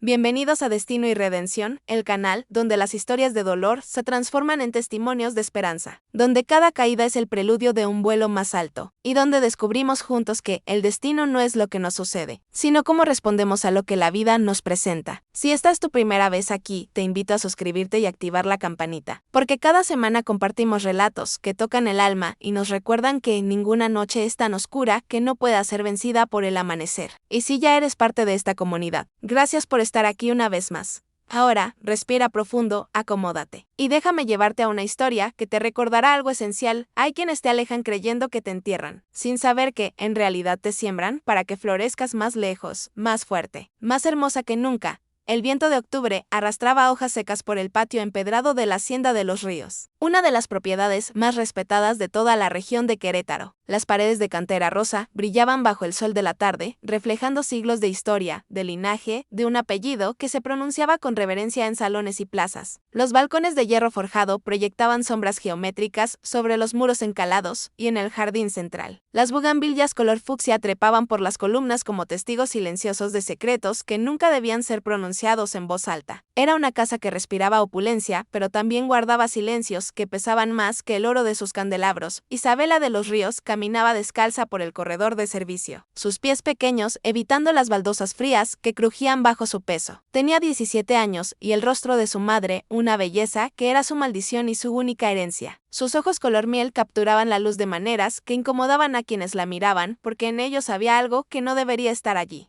Bienvenidos a Destino y Redención, el canal donde las historias de dolor se transforman en testimonios de esperanza, donde cada caída es el preludio de un vuelo más alto, y donde descubrimos juntos que el destino no es lo que nos sucede, sino cómo respondemos a lo que la vida nos presenta. Si esta es tu primera vez aquí, te invito a suscribirte y activar la campanita, porque cada semana compartimos relatos que tocan el alma y nos recuerdan que ninguna noche es tan oscura que no pueda ser vencida por el amanecer. Y si ya eres parte de esta comunidad, gracias por estar aquí una vez más. Ahora, respira profundo, acomódate, y déjame llevarte a una historia que te recordará algo esencial. Hay quienes te alejan creyendo que te entierran, sin saber que, en realidad, te siembran para que florezcas más lejos, más fuerte, más hermosa que nunca. El viento de octubre arrastraba hojas secas por el patio empedrado de la Hacienda de los Ríos, una de las propiedades más respetadas de toda la región de Querétaro. Las paredes de cantera rosa brillaban bajo el sol de la tarde, reflejando siglos de historia, de linaje, de un apellido que se pronunciaba con reverencia en salones y plazas. Los balcones de hierro forjado proyectaban sombras geométricas sobre los muros encalados y en el jardín central. Las bugambillas color fucsia trepaban por las columnas como testigos silenciosos de secretos que nunca debían ser pronunciados en voz alta. Era una casa que respiraba opulencia, pero también guardaba silencios que pesaban más que el oro de sus candelabros. Isabela de los Ríos caminaba descalza por el corredor de servicio, sus pies pequeños evitando las baldosas frías que crujían bajo su peso. Tenía 17 años y el rostro de su madre, una belleza que era su maldición y su única herencia. Sus ojos color miel capturaban la luz de maneras que incomodaban a quienes la miraban, porque en ellos había algo que no debería estar allí.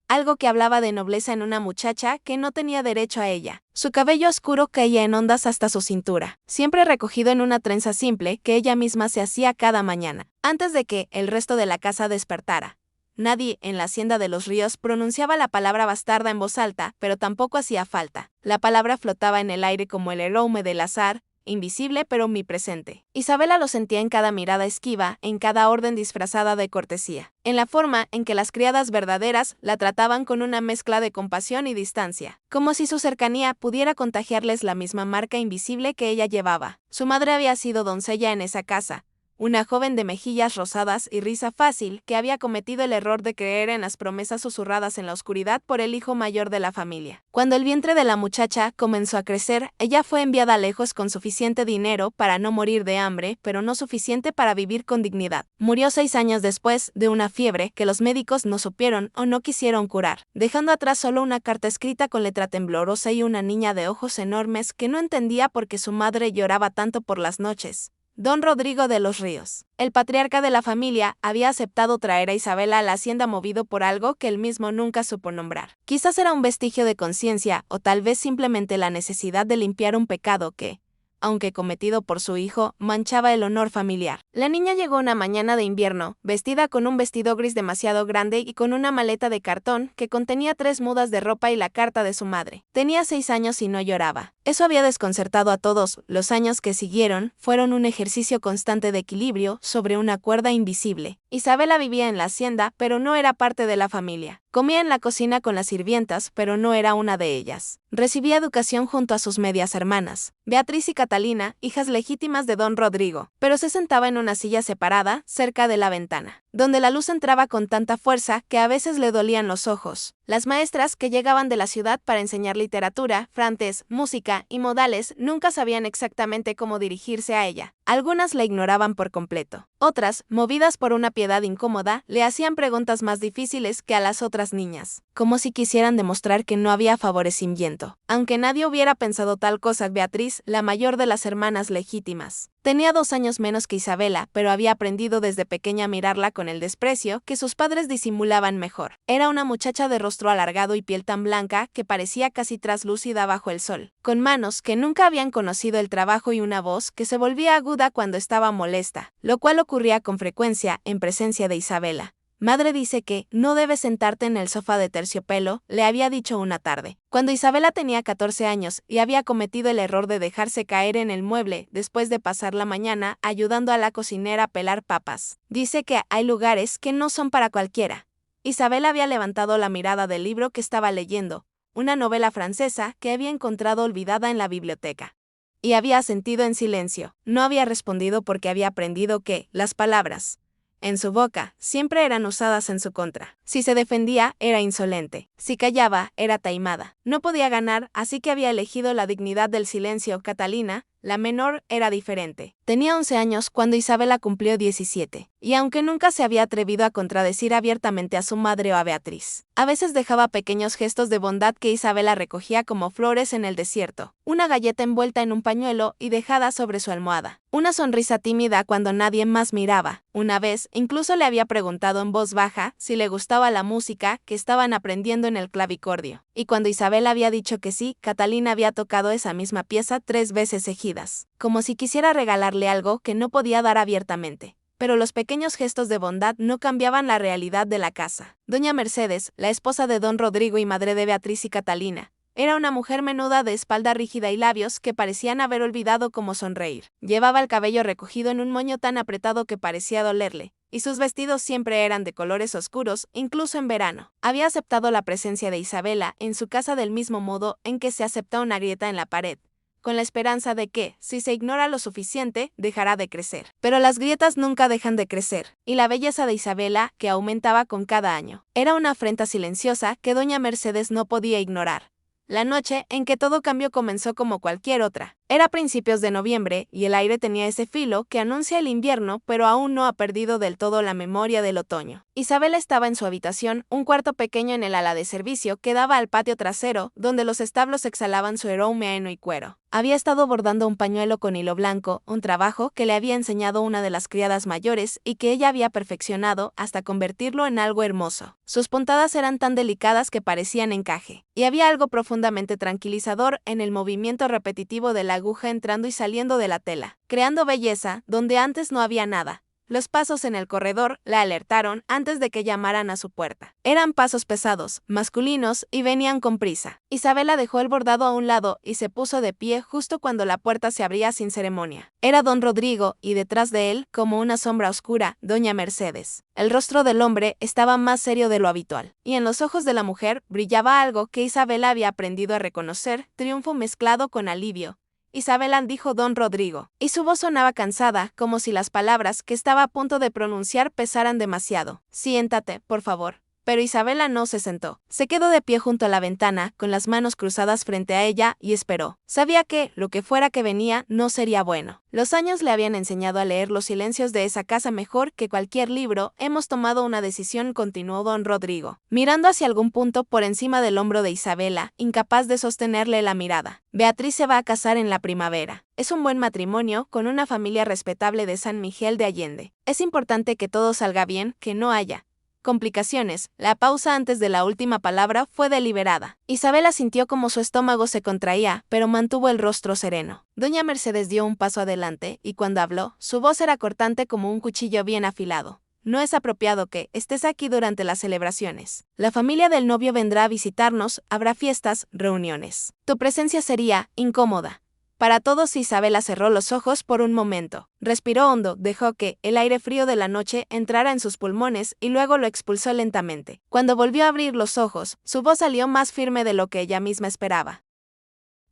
Algo que hablaba de nobleza en una muchacha que no tenía derecho a ella. Su cabello oscuro caía en ondas hasta su cintura, siempre recogido en una trenza simple que ella misma se hacía cada mañana, antes de que el resto de la casa despertara. Nadie en la Hacienda de los Ríos pronunciaba la palabra bastarda en voz alta, pero tampoco hacía falta. La palabra flotaba en el aire como el aroma del azar, invisible pero omnipresente. Isabela lo sentía en cada mirada esquiva, en cada orden disfrazada de cortesía, en la forma en que las criadas verdaderas la trataban con una mezcla de compasión y distancia, como si su cercanía pudiera contagiarles la misma marca invisible que ella llevaba. Su madre había sido doncella en esa casa, una joven de mejillas rosadas y risa fácil que había cometido el error de creer en las promesas susurradas en la oscuridad por el hijo mayor de la familia. Cuando el vientre de la muchacha comenzó a crecer, ella fue enviada lejos con suficiente dinero para no morir de hambre, pero no suficiente para vivir con dignidad. Murió 6 años después de una fiebre que los médicos no supieron o no quisieron curar, dejando atrás solo una carta escrita con letra temblorosa y una niña de ojos enormes que no entendía por qué su madre lloraba tanto por las noches. Don Rodrigo de los Ríos, el patriarca de la familia, había aceptado traer a Isabela a la hacienda movido por algo que él mismo nunca supo nombrar. Quizás era un vestigio de conciencia o tal vez simplemente la necesidad de limpiar un pecado que, aunque cometido por su hijo, manchaba el honor familiar. La niña llegó una mañana de invierno, vestida con un vestido gris demasiado grande y con una maleta de cartón que contenía 3 mudas de ropa y la carta de su madre. Tenía 6 años y no lloraba. Eso había desconcertado a todos. Los años que siguieron fueron un ejercicio constante de equilibrio sobre una cuerda invisible. Isabela vivía en la hacienda, pero no era parte de la familia. Comía en la cocina con las sirvientas, pero no era una de ellas. Recibía educación junto a sus medias hermanas, Beatriz y Catalina, hijas legítimas de don Rodrigo, pero se sentaba en una silla separada, cerca de la ventana, donde la luz entraba con tanta fuerza que a veces le dolían los ojos. Las maestras que llegaban de la ciudad para enseñar literatura, francés, música y modales nunca sabían exactamente cómo dirigirse a ella. Algunas la ignoraban por completo. Otras, movidas por una piedad incómoda, le hacían preguntas más difíciles que a las otras niñas, como si quisieran demostrar que no había favorecimiento. Aunque nadie hubiera pensado tal cosa, Beatriz, la mayor de las hermanas legítimas, tenía 2 años menos que Isabela, pero había aprendido desde pequeña a mirarla con el desprecio que sus padres disimulaban mejor. Era una muchacha de rostro alargado y piel tan blanca que parecía casi traslúcida bajo el sol, con manos que nunca habían conocido el trabajo y una voz que se volvía aguda cuando estaba molesta, lo cual ocurría con frecuencia en presencia de Isabela. Madre dice que no debes sentarte en el sofá de terciopelo, le había dicho una tarde, cuando Isabela tenía 14 años y había cometido el error de dejarse caer en el mueble después de pasar la mañana ayudando a la cocinera a pelar papas. Dice que hay lugares que no son para cualquiera. Isabela había levantado la mirada del libro que estaba leyendo, una novela francesa que había encontrado olvidada en la biblioteca. Y había asentido en silencio. No había respondido porque había aprendido que las palabras, en su boca, siempre eran usadas en su contra. Si se defendía, era insolente. Si callaba, era taimada. No podía ganar, así que había elegido la dignidad del silencio. Catalina, la menor, era diferente. Tenía 11 años cuando Isabela cumplió 17, y aunque nunca se había atrevido a contradecir abiertamente a su madre o a Beatriz, a veces dejaba pequeños gestos de bondad que Isabela recogía como flores en el desierto, una galleta envuelta en un pañuelo y dejada sobre su almohada, una sonrisa tímida cuando nadie más miraba. Una vez, incluso le había preguntado en voz baja si le gustaba la música que estaban aprendiendo en el clavicordio, y cuando Isabela había dicho que sí, Catalina había tocado esa misma pieza 3 veces seguidas, como si quisiera regalarle algo que no podía dar abiertamente. Pero los pequeños gestos de bondad no cambiaban la realidad de la casa. Doña Mercedes, la esposa de don Rodrigo y madre de Beatriz y Catalina, era una mujer menuda de espalda rígida y labios que parecían haber olvidado cómo sonreír. Llevaba el cabello recogido en un moño tan apretado que parecía dolerle, y sus vestidos siempre eran de colores oscuros, incluso en verano. Había aceptado la presencia de Isabela en su casa del mismo modo en que se acepta una grieta en la pared, con la esperanza de que, si se ignora lo suficiente, dejará de crecer. Pero las grietas nunca dejan de crecer, y la belleza de Isabela, que aumentaba con cada año, era una afrenta silenciosa que doña Mercedes no podía ignorar. La noche en que todo cambió comenzó como cualquier otra. Era principios de noviembre y el aire tenía ese filo que anuncia el invierno, pero aún no ha perdido del todo la memoria del otoño. Isabela estaba en su habitación, un cuarto pequeño en el ala de servicio que daba al patio trasero, donde los establos exhalaban su aroma a heno y cuero. Había estado bordando un pañuelo con hilo blanco, un trabajo que le había enseñado una de las criadas mayores y que ella había perfeccionado hasta convertirlo en algo hermoso. Sus puntadas eran tan delicadas que parecían encaje, y había algo profundamente tranquilizador en el movimiento repetitivo de la aguja entrando y saliendo de la tela, creando belleza donde antes no había nada. Los pasos en el corredor la alertaron antes de que llamaran a su puerta. Eran pasos pesados, masculinos y venían con prisa. Isabela dejó el bordado a un lado y se puso de pie justo cuando la puerta se abría sin ceremonia. Era don Rodrigo y detrás de él, como una sombra oscura, doña Mercedes. El rostro del hombre estaba más serio de lo habitual, y en los ojos de la mujer brillaba algo que Isabela había aprendido a reconocer, triunfo mezclado con alivio. Isabela, dijo don Rodrigo, y su voz sonaba cansada, como si las palabras que estaba a punto de pronunciar pesaran demasiado. Siéntate, por favor. Pero Isabela no se sentó. Se quedó de pie junto a la ventana, con las manos cruzadas frente a ella, y esperó. Sabía que, lo que fuera que venía, no sería bueno. Los años le habían enseñado a leer los silencios de esa casa mejor que cualquier libro. Hemos tomado una decisión, continuó don Rodrigo, mirando hacia algún punto por encima del hombro de Isabela, incapaz de sostenerle la mirada. Beatriz se va a casar en la primavera. Es un buen matrimonio, con una familia respetable de San Miguel de Allende. Es importante que todo salga bien, que no haya complicaciones. La pausa antes de la última palabra fue deliberada. Isabela sintió como su estómago se contraía, pero mantuvo el rostro sereno. Doña Mercedes dio un paso adelante, y cuando habló, su voz era cortante como un cuchillo bien afilado. No es apropiado que estés aquí durante las celebraciones. La familia del novio vendrá a visitarnos, habrá fiestas, reuniones. Tu presencia sería incómoda para todos. Isabela cerró los ojos por un momento. Respiró hondo, dejó que el aire frío de la noche entrara en sus pulmones y luego lo expulsó lentamente. Cuando volvió a abrir los ojos, su voz salió más firme de lo que ella misma esperaba.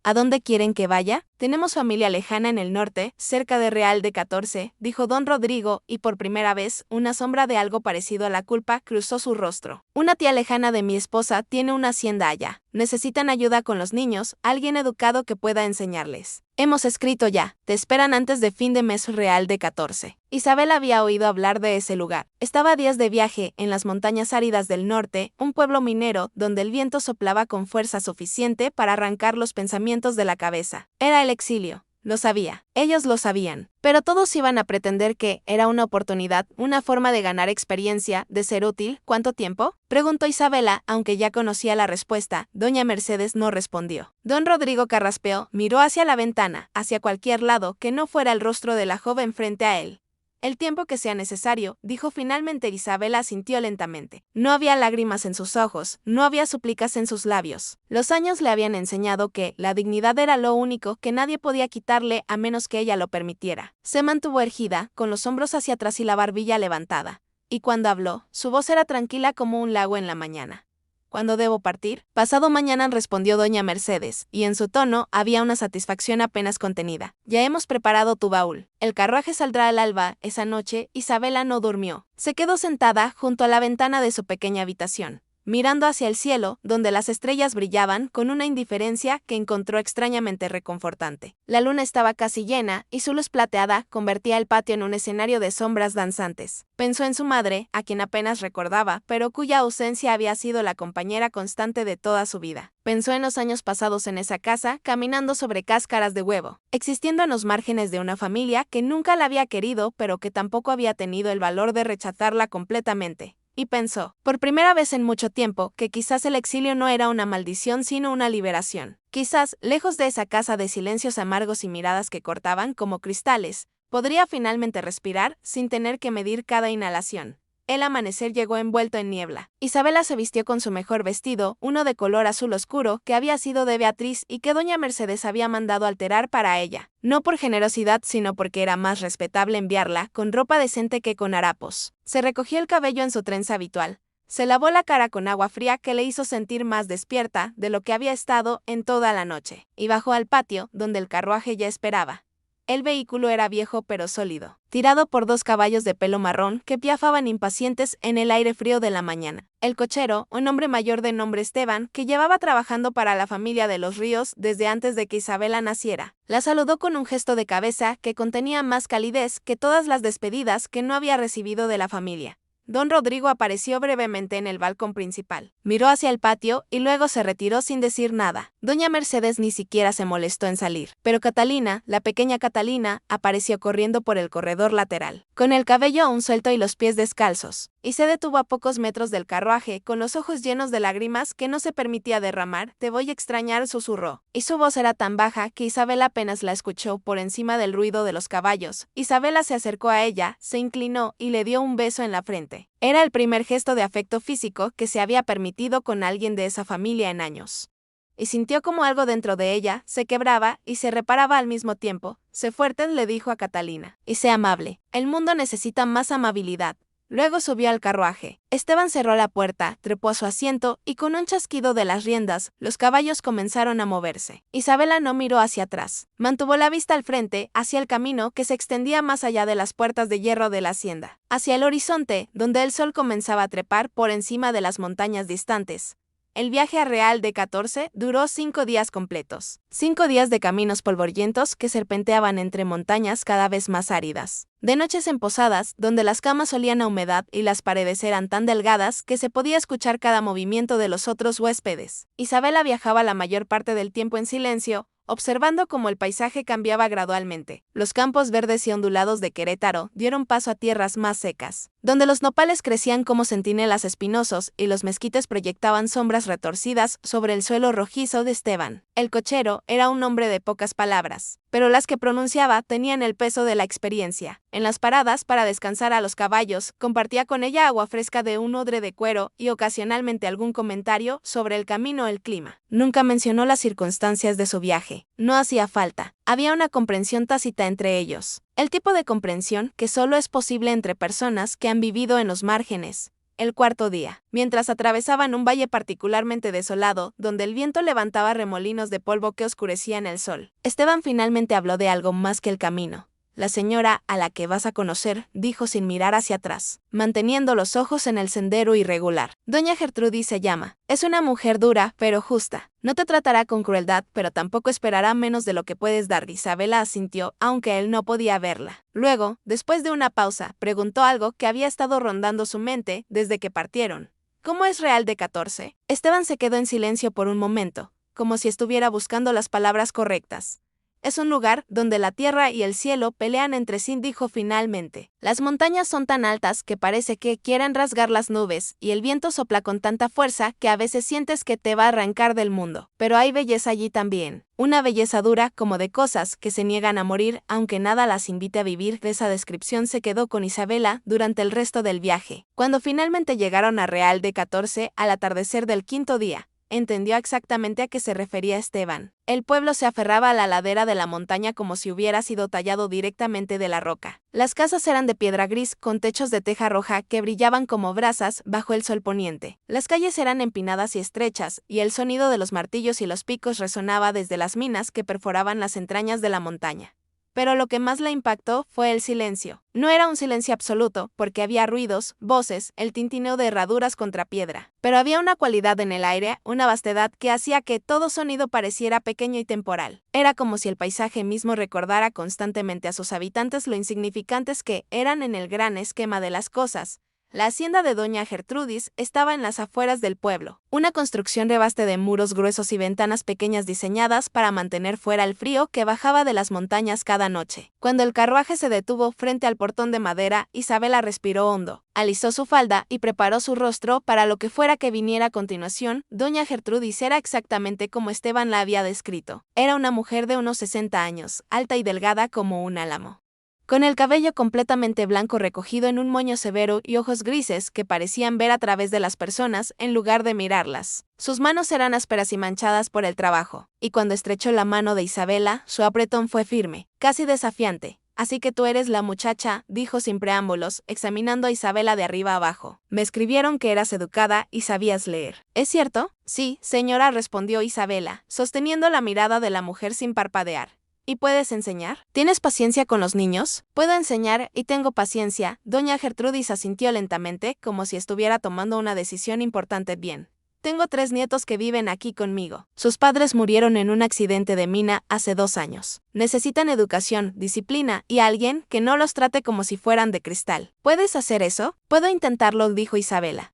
¿A dónde quieren que vaya? Tenemos familia lejana en el norte, cerca de Real de 14, dijo don Rodrigo, y por primera vez, una sombra de algo parecido a la culpa cruzó su rostro. Una tía lejana de mi esposa tiene una hacienda allá. Necesitan ayuda con los niños, alguien educado que pueda enseñarles. Hemos escrito ya, te esperan antes de fin de mes. Real de 14. Isabel había oído hablar de ese lugar. Estaba a días de viaje, en las montañas áridas del norte, un pueblo minero, donde el viento soplaba con fuerza suficiente para arrancar los pensamientos de la cabeza. Era el exilio. Lo sabía. Ellos lo sabían. Pero todos iban a pretender que era una oportunidad, una forma de ganar experiencia, de ser útil. ¿Cuánto tiempo?, preguntó Isabela, aunque ya conocía la respuesta. Doña Mercedes no respondió. Don Rodrigo carraspeó, miró hacia la ventana, hacia cualquier lado que no fuera el rostro de la joven frente a él. El tiempo que sea necesario, dijo finalmente. Isabela asintió lentamente. No había lágrimas en sus ojos, no había súplicas en sus labios. Los años le habían enseñado que la dignidad era lo único que nadie podía quitarle a menos que ella lo permitiera. Se mantuvo erguida, con los hombros hacia atrás y la barbilla levantada. Y cuando habló, su voz era tranquila como un lago en la mañana. ¿Cuándo debo partir? Pasado mañana, respondió doña Mercedes, y en su tono había una satisfacción apenas contenida. Ya hemos preparado tu baúl. El carruaje saldrá al alba. Esa noche, Isabela no durmió. Se quedó sentada junto a la ventana de su pequeña habitación, mirando hacia el cielo, donde las estrellas brillaban con una indiferencia que encontró extrañamente reconfortante. La luna estaba casi llena, y su luz plateada convertía el patio en un escenario de sombras danzantes. Pensó en su madre, a quien apenas recordaba, pero cuya ausencia había sido la compañera constante de toda su vida. Pensó en los años pasados en esa casa, caminando sobre cáscaras de huevo, existiendo en los márgenes de una familia que nunca la había querido, pero que tampoco había tenido el valor de rechazarla completamente. Y pensó, por primera vez en mucho tiempo, que quizás el exilio no era una maldición sino una liberación. Quizás, lejos de esa casa de silencios amargos y miradas que cortaban como cristales, podría finalmente respirar sin tener que medir cada inhalación. El amanecer llegó envuelto en niebla. Isabela se vistió con su mejor vestido, uno de color azul oscuro, que había sido de Beatriz y que doña Mercedes había mandado alterar para ella. No por generosidad, sino porque era más respetable enviarla con ropa decente que con harapos. Se recogió el cabello en su trenza habitual. Se lavó la cara con agua fría que le hizo sentir más despierta de lo que había estado en toda la noche, y bajó al patio, donde el carruaje ya esperaba. El vehículo era viejo pero sólido, tirado por 2 caballos de pelo marrón que piafaban impacientes en el aire frío de la mañana. El cochero, un hombre mayor de nombre Esteban, que llevaba trabajando para la familia de los Ríos desde antes de que Isabela naciera, la saludó con un gesto de cabeza que contenía más calidez que todas las despedidas que no había recibido de la familia. Don Rodrigo apareció brevemente en el balcón principal, miró hacia el patio y luego se retiró sin decir nada. Doña Mercedes ni siquiera se molestó en salir, pero Catalina, la pequeña Catalina, apareció corriendo por el corredor lateral, con el cabello aún suelto y los pies descalzos, y se detuvo a pocos metros del carruaje, con los ojos llenos de lágrimas que no se permitía derramar. Te voy a extrañar, susurró, y su voz era tan baja que Isabela apenas la escuchó por encima del ruido de los caballos. Isabela se acercó a ella, se inclinó y le dio un beso en la frente. Era el primer gesto de afecto físico que se había permitido con alguien de esa familia en años. Y sintió como algo dentro de ella se quebraba y se reparaba al mismo tiempo. Sé fuerte, le dijo a Catalina, y sé amable. El mundo necesita más amabilidad. Luego subió al carruaje. Esteban cerró la puerta, trepó a su asiento y con un chasquido de las riendas, los caballos comenzaron a moverse. Isabela no miró hacia atrás. Mantuvo la vista al frente, hacia el camino que se extendía más allá de las puertas de hierro de la hacienda, hacia el horizonte, donde el sol comenzaba a trepar por encima de las montañas distantes. El viaje a Real de 14 duró 5 días completos. 5 días de caminos polvorientos que serpenteaban entre montañas cada vez más áridas. De noches en posadas, donde las camas olían a humedad y las paredes eran tan delgadas que se podía escuchar cada movimiento de los otros huéspedes. Isabela viajaba la mayor parte del tiempo en silencio, observando cómo el paisaje cambiaba gradualmente. Los campos verdes y ondulados de Querétaro dieron paso a tierras más secas, donde los nopales crecían como centinelas espinosos y los mezquites proyectaban sombras retorcidas sobre el suelo rojizo de Esteban. El cochero era un hombre de pocas palabras, pero las que pronunciaba tenían el peso de la experiencia. En las paradas para descansar a los caballos, compartía con ella agua fresca de un odre de cuero y ocasionalmente algún comentario sobre el camino o el clima. Nunca mencionó las circunstancias de su viaje. No hacía falta. Había una comprensión tácita entre ellos. El tipo de comprensión que solo es posible entre personas que han vivido en los márgenes. El cuarto día, mientras atravesaban un valle particularmente desolado, donde el viento levantaba remolinos de polvo que oscurecían el sol, Esteban finalmente habló de algo más que el camino. La señora a la que vas a conocer, dijo sin mirar hacia atrás, manteniendo los ojos en el sendero irregular. Doña Gertrudis se llama. Es una mujer dura, pero justa. No te tratará con crueldad, pero tampoco esperará menos de lo que puedes dar. Isabela asintió, aunque él no podía verla. Luego, después de una pausa, preguntó algo que había estado rondando su mente desde que partieron. ¿Cómo es Real de 14? Esteban se quedó en silencio por un momento, como si estuviera buscando las palabras correctas. Es un lugar donde la tierra y el cielo pelean entre sí, dijo finalmente. Las montañas son tan altas que parece que quieren rasgar las nubes, y el viento sopla con tanta fuerza que a veces sientes que te va a arrancar del mundo. Pero hay belleza allí también. Una belleza dura, como de cosas que se niegan a morir, aunque nada las invite a vivir. Esa descripción se quedó con Isabela durante el resto del viaje. Cuando finalmente llegaron a Real de 14, al atardecer del quinto día, entendió exactamente a qué se refería Esteban. El pueblo se aferraba a la ladera de la montaña como si hubiera sido tallado directamente de la roca. Las casas eran de piedra gris con techos de teja roja que brillaban como brasas bajo el sol poniente. Las calles eran empinadas y estrechas, y el sonido de los martillos y los picos resonaba desde las minas que perforaban las entrañas de la montaña. Pero lo que más le impactó fue el silencio. No era un silencio absoluto, porque había ruidos, voces, el tintineo de herraduras contra piedra. Pero había una cualidad en el aire, una vastedad que hacía que todo sonido pareciera pequeño y temporal. Era como si el paisaje mismo recordara constantemente a sus habitantes lo insignificantes que eran en el gran esquema de las cosas. La hacienda de doña Gertrudis estaba en las afueras del pueblo, una construcción de base de muros gruesos y ventanas pequeñas diseñadas para mantener fuera el frío que bajaba de las montañas cada noche. Cuando el carruaje se detuvo frente al portón de madera, Isabela respiró hondo, alisó su falda y preparó su rostro para lo que fuera que viniera a continuación. Doña Gertrudis era exactamente como Esteban la había descrito. Era una mujer de unos 60 años, alta y delgada como un álamo, con el cabello completamente blanco recogido en un moño severo y ojos grises que parecían ver a través de las personas en lugar de mirarlas. Sus manos eran ásperas y manchadas por el trabajo, y cuando estrechó la mano de Isabela, su apretón fue firme, casi desafiante. «Así que tú eres la muchacha», dijo sin preámbulos, examinando a Isabela de arriba abajo. «Me escribieron que eras educada y sabías leer. ¿Es cierto?» «Sí, señora», respondió Isabela, sosteniendo la mirada de la mujer sin parpadear. ¿Y puedes enseñar? ¿Tienes paciencia con los niños? Puedo enseñar y tengo paciencia. Doña Gertrudis asintió lentamente, como si estuviera tomando una decisión importante. Bien. Tengo 3 nietos que viven aquí conmigo. Sus padres murieron en un accidente de mina hace 2 años. Necesitan educación, disciplina y alguien que no los trate como si fueran de cristal. ¿Puedes hacer eso? Puedo intentarlo, dijo Isabela.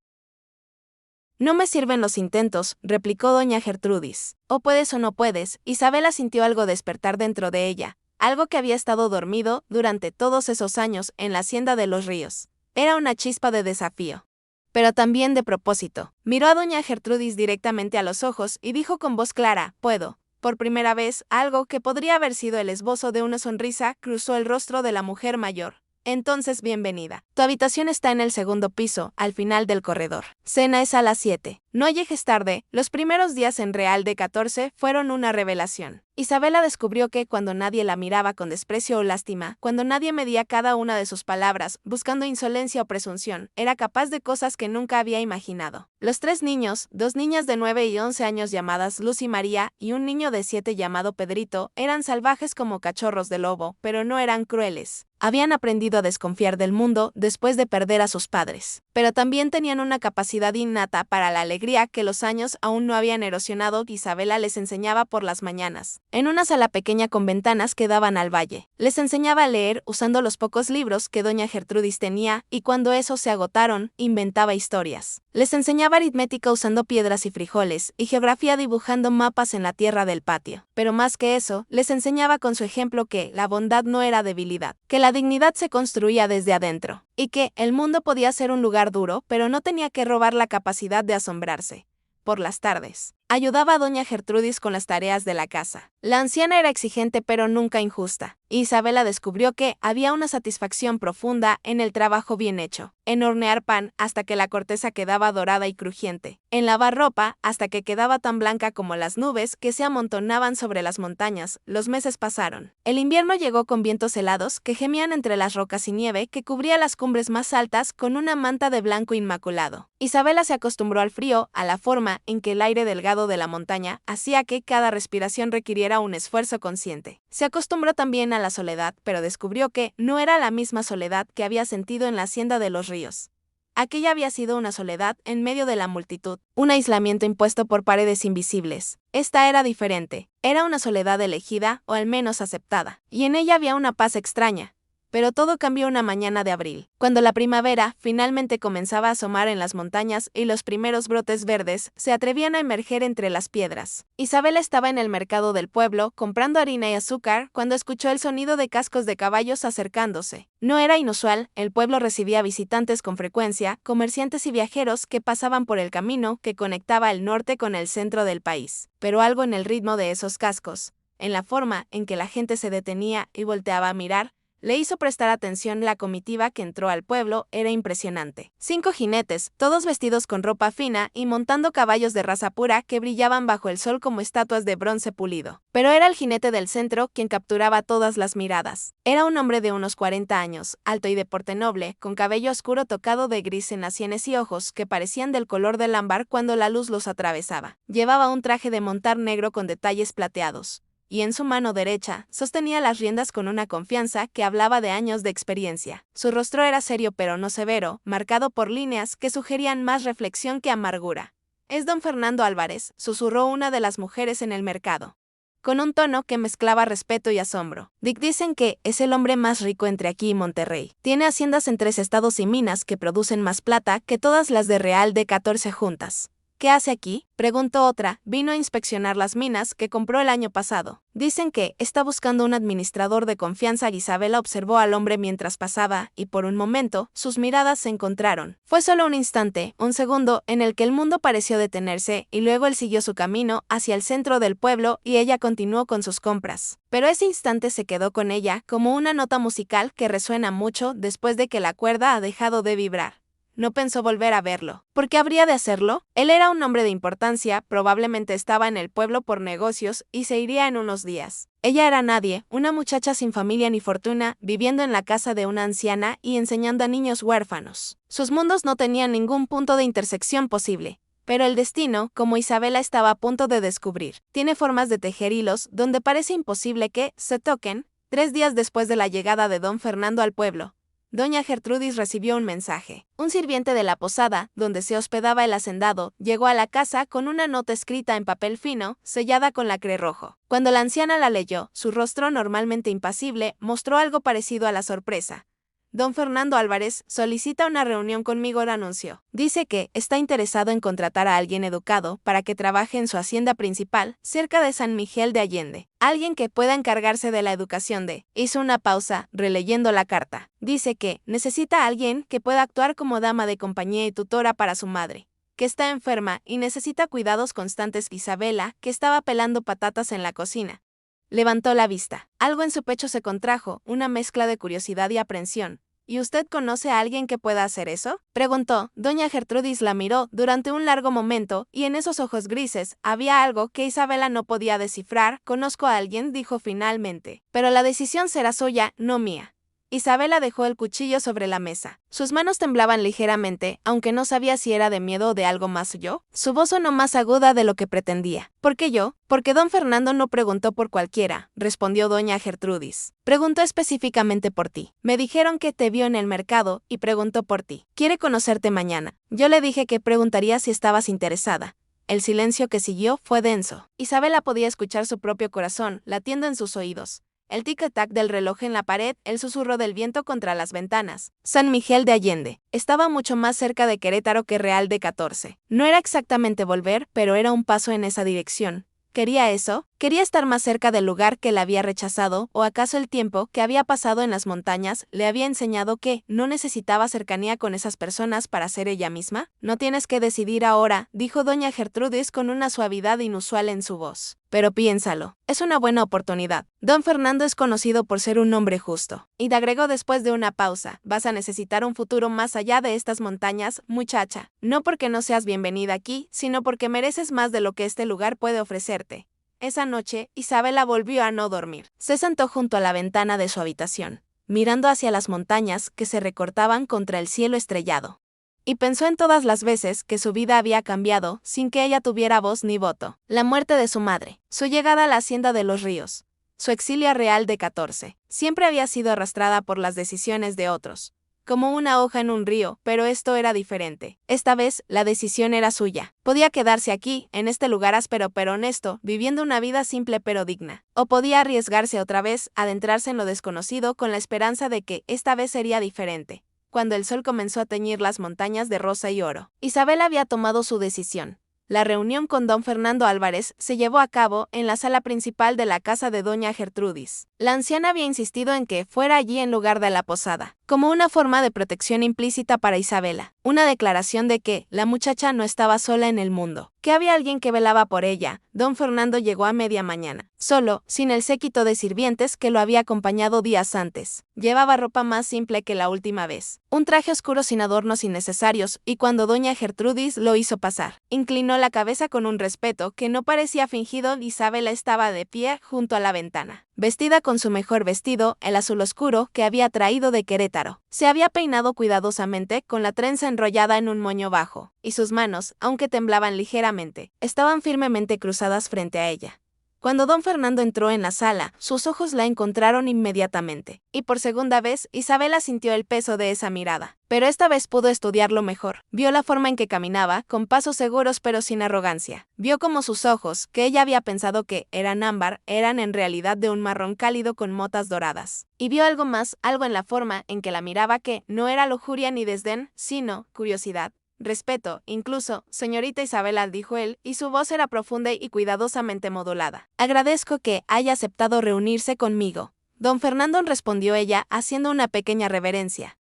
No me sirven los intentos, replicó doña Gertrudis. O puedes o no puedes. Isabela sintió algo despertar dentro de ella, algo que había estado dormido durante todos esos años en la hacienda de los Ríos. Era una chispa de desafío, pero también de propósito. Miró a doña Gertrudis directamente a los ojos y dijo con voz clara: «Puedo». Por primera vez, algo que podría haber sido el esbozo de una sonrisa cruzó el rostro de la mujer mayor. «Entonces, bienvenida. Tu habitación está en el 2.º piso, al final del corredor. Cena es a las 7. No llegues tarde». Los primeros días en Real de 14 fueron una revelación. Isabela descubrió que cuando nadie la miraba con desprecio o lástima, cuando nadie medía cada una de sus palabras, buscando insolencia o presunción, era capaz de cosas que nunca había imaginado. Los 3 niños, 2 niñas de 9 y 11 años llamadas Luz y María, y un niño de 7 llamado Pedrito, eran salvajes como cachorros de lobo, pero no eran crueles. Habían aprendido a desconfiar del mundo después de perder a sus padres, pero también tenían una capacidad innata para la alegría que los años aún no habían erosionado. Isabela les enseñaba por las mañanas, en una sala pequeña con ventanas que daban al valle. Les enseñaba a leer usando los pocos libros que doña Gertrudis tenía, y cuando esos se agotaron, inventaba historias. Les enseñaba aritmética usando piedras y frijoles, y geografía dibujando mapas en la tierra del patio. Pero más que eso, les enseñaba con su ejemplo que la bondad no era debilidad, que la dignidad se construía desde adentro, y que el mundo podía ser un lugar duro, pero no tenía que robar la capacidad de asombrarse. Por las tardes, ayudaba a doña Gertrudis con las tareas de la casa. La anciana era exigente pero nunca injusta. Isabela descubrió que había una satisfacción profunda en el trabajo bien hecho, en hornear pan hasta que la corteza quedaba dorada y crujiente, en lavar ropa hasta que quedaba tan blanca como las nubes que se amontonaban sobre las montañas. Los meses pasaron. El invierno llegó con vientos helados que gemían entre las rocas y nieve que cubría las cumbres más altas con una manta de blanco inmaculado. Isabela se acostumbró al frío, a la forma en que el aire delgado de la montaña hacía que cada respiración requiriera un esfuerzo consciente. Se acostumbró también a la soledad, pero descubrió que no era la misma soledad que había sentido en la hacienda de los Ríos. Aquella había sido una soledad en medio de la multitud, un aislamiento impuesto por paredes invisibles. Esta era diferente, era una soledad elegida o al menos aceptada, y en ella había una paz extraña. Pero todo cambió una mañana de abril, cuando la primavera finalmente comenzaba a asomar en las montañas y los primeros brotes verdes se atrevían a emerger entre las piedras. Isabela estaba en el mercado del pueblo comprando harina y azúcar cuando escuchó el sonido de cascos de caballos acercándose. No era inusual, el pueblo recibía visitantes con frecuencia, comerciantes y viajeros que pasaban por el camino que conectaba el norte con el centro del país. Pero algo en el ritmo de esos cascos, en la forma en que la gente se detenía y volteaba a mirar, Le hizo prestar atención. La comitiva que entró al pueblo era impresionante. 5 jinetes, todos vestidos con ropa fina y montando caballos de raza pura que brillaban bajo el sol como estatuas de bronce pulido. Pero era el jinete del centro quien capturaba todas las miradas. Era un hombre de unos 40 años, alto y de porte noble, con cabello oscuro tocado de gris en las sienes y ojos que parecían del color del ámbar cuando la luz los atravesaba. Llevaba un traje de montar negro con detalles plateados, y en su mano derecha sostenía las riendas con una confianza que hablaba de años de experiencia. Su rostro era serio pero no severo, marcado por líneas que sugerían más reflexión que amargura. «Es don Fernando Álvarez», susurró una de las mujeres en el mercado, con un tono que mezclaba respeto y asombro. Dicen que es el hombre más rico entre aquí y Monterrey. Tiene haciendas en 3 estados y minas que producen más plata que todas las de Real de 14 juntas. «¿Qué hace aquí?», preguntó otra. «Vino a inspeccionar las minas que compró el año pasado. Dicen que está buscando un administrador de confianza». Isabela observó al hombre mientras pasaba, y por un momento, sus miradas se encontraron. Fue solo un instante, un segundo, en el que el mundo pareció detenerse, y luego él siguió su camino hacia el centro del pueblo y ella continuó con sus compras. Pero ese instante se quedó con ella como una nota musical que resuena mucho después de que la cuerda ha dejado de vibrar. No pensó volver a verlo. ¿Por qué habría de hacerlo? Él era un hombre de importancia, probablemente estaba en el pueblo por negocios y se iría en unos días. Ella era nadie, una muchacha sin familia ni fortuna, viviendo en la casa de una anciana y enseñando a niños huérfanos. Sus mundos no tenían ningún punto de intersección posible. Pero el destino, como Isabela estaba a punto de descubrir, tiene formas de tejer hilos donde parece imposible que se toquen. 3 días después de la llegada de don Fernando al pueblo, doña Gertrudis recibió un mensaje. Un sirviente de la posada, donde se hospedaba el hacendado, llegó a la casa con una nota escrita en papel fino, sellada con lacre rojo. Cuando la anciana la leyó, su rostro normalmente impasible mostró algo parecido a la sorpresa. «Don Fernando Álvarez solicita una reunión conmigo», anunció. «Dice que está interesado en contratar a alguien educado para que trabaje en su hacienda principal, cerca de San Miguel de Allende. Alguien que pueda encargarse de la educación de». Hizo una pausa, releyendo la carta. «Dice que necesita a alguien que pueda actuar como dama de compañía y tutora para su madre, que está enferma y necesita cuidados constantes». Isabela, que estaba pelando patatas en la cocina, levantó la vista. Algo en su pecho se contrajo, una mezcla de curiosidad y aprensión. «¿Y usted conoce a alguien que pueda hacer eso?», preguntó. Doña Gertrudis la miró durante un largo momento, y en esos ojos grises había algo que Isabela no podía descifrar. «Conozco a alguien», dijo finalmente, «pero la decisión será suya, no mía». Isabela dejó el cuchillo sobre la mesa. Sus manos temblaban ligeramente, aunque no sabía si era de miedo o de algo más. «¿Yo?». Su voz sonó más aguda de lo que pretendía. «¿Por qué yo?». «Porque don Fernando no preguntó por cualquiera», respondió doña Gertrudis. «Preguntó específicamente por ti. Me dijeron que te vio en el mercado y preguntó por ti. Quiere conocerte mañana. Yo le dije que preguntaría si estabas interesada». El silencio que siguió fue denso. Isabela podía escuchar su propio corazón latiendo en sus oídos. El tic-tac del reloj en la pared, el susurro del viento contra las ventanas. San Miguel de Allende estaba mucho más cerca de Querétaro que Real de 14. No era exactamente volver, pero era un paso en esa dirección. ¿Quería eso? ¿Quería estar más cerca del lugar que la había rechazado? ¿O acaso el tiempo que había pasado en las montañas le había enseñado que no necesitaba cercanía con esas personas para ser ella misma? «No tienes que decidir ahora», dijo doña Gertrudis con una suavidad inusual en su voz. «Pero piénsalo, es una buena oportunidad. Don Fernando es conocido por ser un hombre justo». Y agregó después de una pausa: «Vas a necesitar un futuro más allá de estas montañas, muchacha. No porque no seas bienvenida aquí, sino porque mereces más de lo que este lugar puede ofrecerte». Esa noche, Isabela volvió a no dormir. Se sentó junto a la ventana de su habitación, mirando hacia las montañas que se recortaban contra el cielo estrellado. Y pensó en todas las veces que su vida había cambiado sin que ella tuviera voz ni voto. La muerte de su madre, su llegada a la hacienda de los Ríos, su exilio a Real de 14. Siempre había sido arrastrada por las decisiones de otros, como una hoja en un río, pero esto era diferente. Esta vez, la decisión era suya. Podía quedarse aquí, en este lugar áspero pero honesto, viviendo una vida simple pero digna. O podía arriesgarse otra vez, adentrarse en lo desconocido con la esperanza de que esta vez sería diferente. Cuando el sol comenzó a teñir las montañas de rosa y oro, Isabela había tomado su decisión. La reunión con don Fernando Álvarez se llevó a cabo en la sala principal de la casa de doña Gertrudis. La anciana había insistido en que fuera allí en lugar de la posada, como una forma de protección implícita para Isabela. una declaración de que la muchacha no estaba sola en el mundo, que había alguien que velaba por ella. Don Fernando llegó a media mañana, solo, sin el séquito de sirvientes que lo había acompañado días antes. Llevaba ropa más simple que la última vez, un traje oscuro sin adornos innecesarios, y cuando doña Gertrudis lo hizo pasar, inclinó la cabeza con un respeto que no parecía fingido. Isabela estaba de pie junto a la ventana, vestida con su mejor vestido, el azul oscuro que había traído de Querétaro. Se había peinado cuidadosamente con la trenza enrollada en un moño bajo, y sus manos, aunque temblaban ligeramente, estaban firmemente cruzadas frente a ella. Cuando don Fernando entró en la sala, sus ojos la encontraron inmediatamente, y por segunda vez Isabela sintió el peso de esa mirada. Pero esta vez pudo estudiarlo mejor. Vio la forma en que caminaba, con pasos seguros pero sin arrogancia. Vio como sus ojos, que ella había pensado que eran ámbar, eran en realidad de un marrón cálido con motas doradas. Y vio algo más, algo en la forma en que la miraba que no era lujuria ni desdén, sino curiosidad. Respeto, incluso, señorita Isabela, dijo él, y su voz era profunda y cuidadosamente modulada. Agradezco que haya aceptado reunirse conmigo. Don Fernando, respondió ella, haciendo una pequeña reverencia.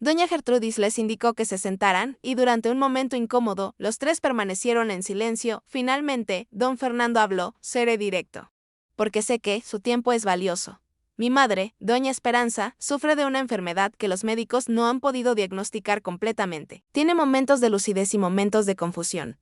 Doña Gertrudis les indicó que se sentaran, y durante un momento incómodo, los tres permanecieron en silencio. Finalmente, don Fernando habló, seré directo. Porque sé que su tiempo es valioso. Mi madre, doña Esperanza, sufre de una enfermedad que los médicos no han podido diagnosticar completamente. Tiene momentos de lucidez y momentos de confusión.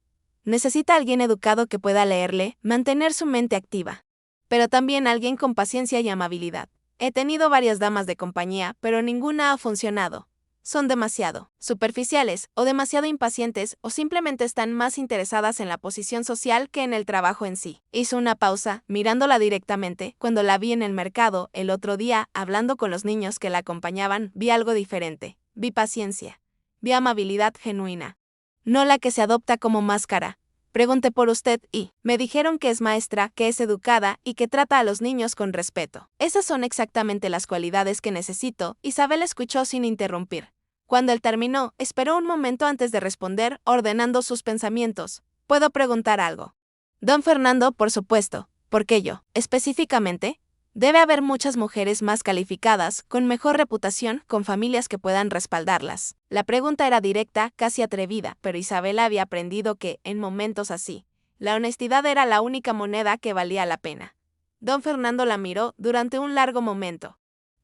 Necesita alguien educado que pueda leerle, mantener su mente activa. Pero también alguien con paciencia y amabilidad. He tenido varias damas de compañía, pero ninguna ha funcionado. Son demasiado superficiales, o demasiado impacientes, o simplemente están más interesadas en la posición social que en el trabajo en sí. Hizo una pausa, mirándola directamente. Cuando la vi en el mercado, el otro día, hablando con los niños que la acompañaban, vi algo diferente. Vi paciencia. Vi amabilidad genuina. No la que se adopta como máscara. Pregunté por usted y me dijeron que es maestra, que es educada y que trata a los niños con respeto. Esas son exactamente las cualidades que necesito. Isabel escuchó sin interrumpir. Cuando él terminó, esperó un momento antes de responder, ordenando sus pensamientos. ¿Puedo preguntar algo? Don Fernando, por supuesto. ¿Por qué yo? Específicamente, debe haber muchas mujeres más calificadas, con mejor reputación, con familias que puedan respaldarlas. La pregunta era directa, casi atrevida, pero Isabela había aprendido que, en momentos así, la honestidad era la única moneda que valía la pena. Don Fernando la miró durante un largo momento.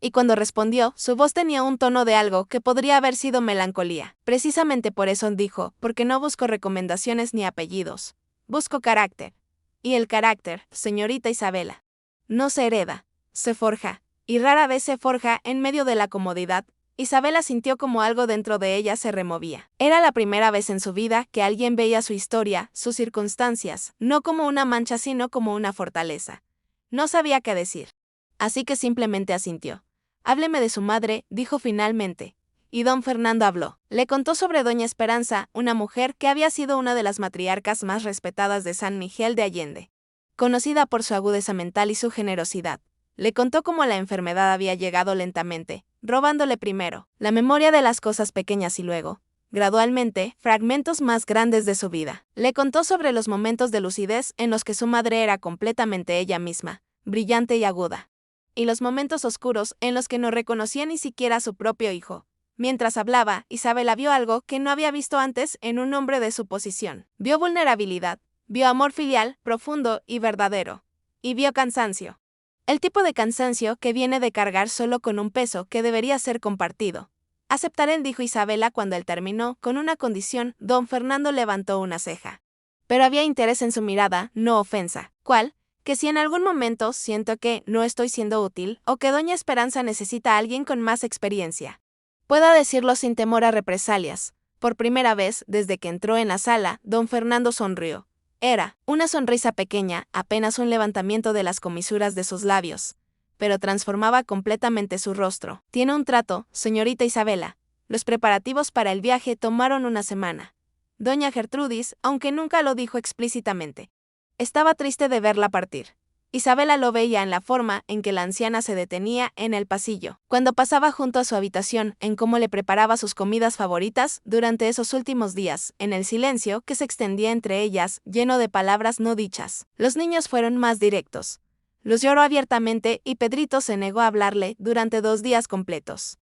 Y cuando respondió, su voz tenía un tono de algo que podría haber sido melancolía. Precisamente por eso dijo, porque no busco recomendaciones ni apellidos. Busco carácter. Y el carácter, señorita Isabela, no se hereda, se forja. Y rara vez se forja en medio de la comodidad. Isabela sintió como algo dentro de ella se removía. Era la primera vez en su vida que alguien veía su historia, sus circunstancias, no como una mancha sino como una fortaleza. No sabía qué decir. Así que simplemente asintió. Hábleme de su madre, dijo finalmente. Y don Fernando habló. Le contó sobre doña Esperanza, una mujer que había sido una de las matriarcas más respetadas de San Miguel de Allende. Conocida por su agudeza mental y su generosidad. Le contó cómo la enfermedad había llegado lentamente, robándole primero la memoria de las cosas pequeñas y luego, gradualmente, fragmentos más grandes de su vida. Le contó sobre los momentos de lucidez en los que su madre era completamente ella misma, brillante y aguda. Y los momentos oscuros en los que no reconocía ni siquiera a su propio hijo. Mientras hablaba, Isabela vio algo que no había visto antes en un hombre de su posición. Vio vulnerabilidad, vio amor filial, profundo y verdadero. Y vio cansancio. El tipo de cansancio que viene de cargar solo con un peso que debería ser compartido. Aceptaré, dijo Isabela cuando él terminó, con una condición. Don Fernando levantó una ceja. Pero había interés en su mirada, no ofensa. ¿Cuál? Que si en algún momento siento que no estoy siendo útil, o que doña Esperanza necesita a alguien con más experiencia, pueda decirlo sin temor a represalias. Por primera vez, desde que entró en la sala, don Fernando sonrió. Era una sonrisa pequeña, apenas un levantamiento de las comisuras de sus labios, pero transformaba completamente su rostro. Tiene un trato, señorita Isabela. Los preparativos para el viaje tomaron una semana. Doña Gertrudis, aunque nunca lo dijo explícitamente, estaba triste de verla partir. Isabela lo veía en la forma en que la anciana se detenía en el pasillo, cuando pasaba junto a su habitación, en cómo le preparaba sus comidas favoritas durante esos últimos días, en el silencio que se extendía entre ellas, lleno de palabras no dichas. Los niños fueron más directos. Luz lloró abiertamente y Pedrito se negó a hablarle durante 2 días completos.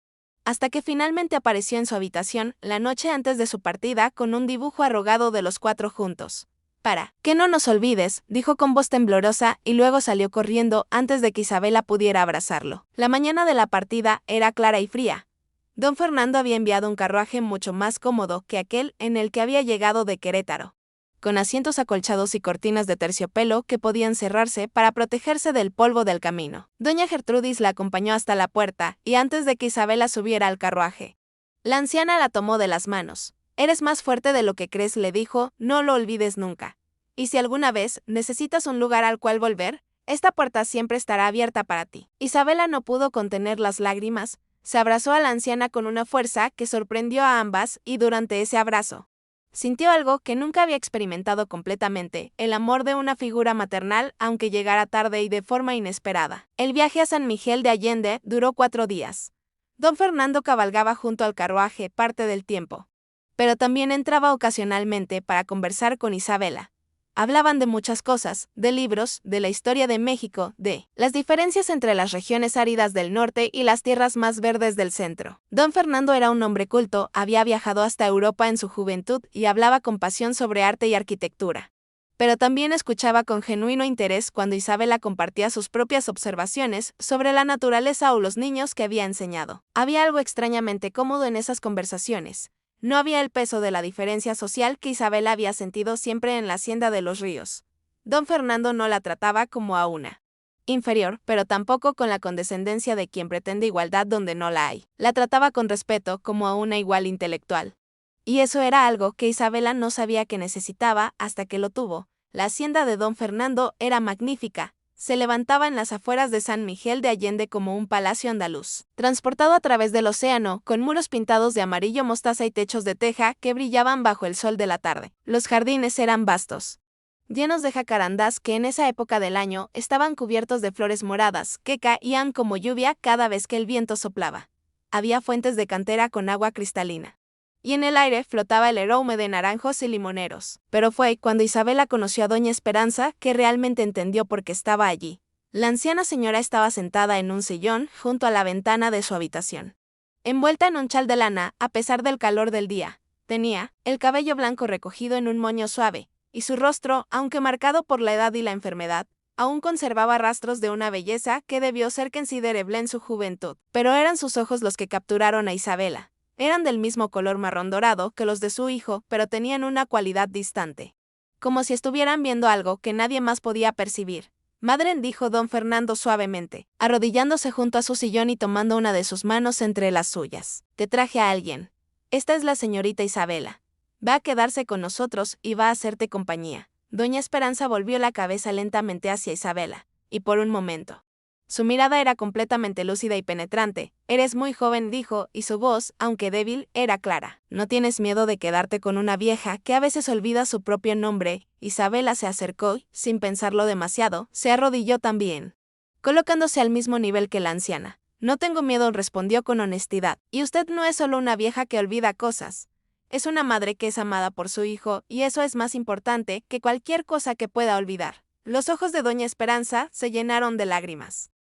hasta que finalmente apareció en su habitación la noche antes de su partida con un dibujo arrugado de los cuatro juntos. «Para que no nos olvides», dijo con voz temblorosa y luego salió corriendo antes de que Isabela pudiera abrazarlo. La mañana de la partida era clara y fría. Don Fernando había enviado un carruaje mucho más cómodo que aquel en el que había llegado de Querétaro, con asientos acolchados y cortinas de terciopelo que podían cerrarse para protegerse del polvo del camino. Doña Gertrudis la acompañó hasta la puerta y antes de que Isabela subiera al carruaje, la anciana la tomó de las manos. «Eres más fuerte de lo que crees», le dijo, «no lo olvides nunca. Y si alguna vez necesitas un lugar al cual volver, esta puerta siempre estará abierta para ti». Isabela no pudo contener las lágrimas, se abrazó a la anciana con una fuerza que sorprendió a ambas y durante ese abrazo sintió algo que nunca había experimentado completamente, el amor de una figura maternal, aunque llegara tarde y de forma inesperada. El viaje a San Miguel de Allende duró 4 días. Don Fernando cabalgaba junto al carruaje parte del tiempo, pero también entraba ocasionalmente para conversar con Isabela. Hablaban de muchas cosas, de libros, de la historia de México, de las diferencias entre las regiones áridas del norte y las tierras más verdes del centro. Don Fernando era un hombre culto, había viajado hasta Europa en su juventud y hablaba con pasión sobre arte y arquitectura. Pero también escuchaba con genuino interés cuando Isabela compartía sus propias observaciones sobre la naturaleza o los niños que había enseñado. Había algo extrañamente cómodo en esas conversaciones. No había el peso de la diferencia social que Isabela había sentido siempre en la hacienda de los Ríos. Don Fernando no la trataba como a una inferior, pero tampoco con la condescendencia de quien pretende igualdad donde no la hay. La trataba con respeto como a una igual intelectual. Y eso era algo que Isabela no sabía que necesitaba hasta que lo tuvo. La hacienda de Don Fernando era magnífica. Se levantaba en las afueras de San Miguel de Allende como un palacio andaluz, transportado a través del océano, con muros pintados de amarillo mostaza y techos de teja que brillaban bajo el sol de la tarde. Los jardines eran vastos, llenos de jacarandás que en esa época del año estaban cubiertos de flores moradas, que caían como lluvia cada vez que el viento soplaba. Había fuentes de cantera con agua cristalina, y en el aire flotaba el aroma de naranjos y limoneros. Pero fue cuando Isabela conoció a Doña Esperanza que realmente entendió por qué estaba allí. La anciana señora estaba sentada en un sillón junto a la ventana de su habitación, envuelta en un chal de lana a pesar del calor del día. Tenía el cabello blanco recogido en un moño suave, y su rostro, aunque marcado por la edad y la enfermedad, aún conservaba rastros de una belleza que debió ser considerable en su juventud. Pero eran sus ojos los que capturaron a Isabela. Eran del mismo color marrón dorado que los de su hijo, pero tenían una cualidad distante, como si estuvieran viendo algo que nadie más podía percibir. «Madre», dijo don Fernando suavemente, arrodillándose junto a su sillón y tomando una de sus manos entre las suyas. «Te traje a alguien. Esta es la señorita Isabela. Va a quedarse con nosotros y va a hacerte compañía». Doña Esperanza volvió la cabeza lentamente hacia Isabela, y por un momento su mirada era completamente lúcida y penetrante. «Eres muy joven», dijo, y su voz, aunque débil, era clara. «¿No tienes miedo de quedarte con una vieja que a veces olvida su propio nombre?» Isabela se acercó y, sin pensarlo demasiado, se arrodilló también, colocándose al mismo nivel que la anciana. «No tengo miedo», respondió con honestidad. «Y usted no es solo una vieja que olvida cosas. Es una madre que es amada por su hijo, y eso es más importante que cualquier cosa que pueda olvidar». Los ojos de Doña Esperanza se llenaron de lágrimas,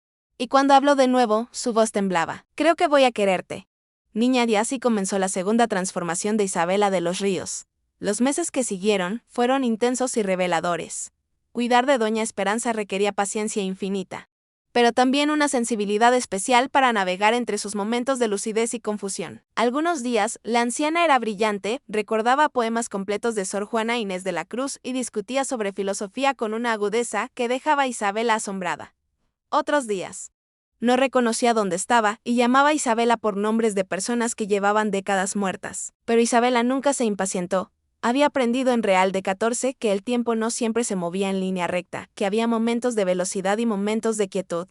y cuando habló de nuevo, su voz temblaba. «Creo que voy a quererte, niña», y así comenzó la segunda transformación de Isabela de los Ríos. Los meses que siguieron fueron intensos y reveladores. Cuidar de Doña Esperanza requería paciencia infinita, pero también una sensibilidad especial para navegar entre sus momentos de lucidez y confusión. Algunos días, la anciana era brillante, recordaba poemas completos de Sor Juana Inés de la Cruz y discutía sobre filosofía con una agudeza que dejaba a Isabela asombrada. Otros días, no reconocía dónde estaba y llamaba a Isabela por nombres de personas que llevaban décadas muertas. Pero Isabela nunca se impacientó. Había aprendido en Real de 14 que el tiempo no siempre se movía en línea recta, que había momentos de velocidad y momentos de quietud,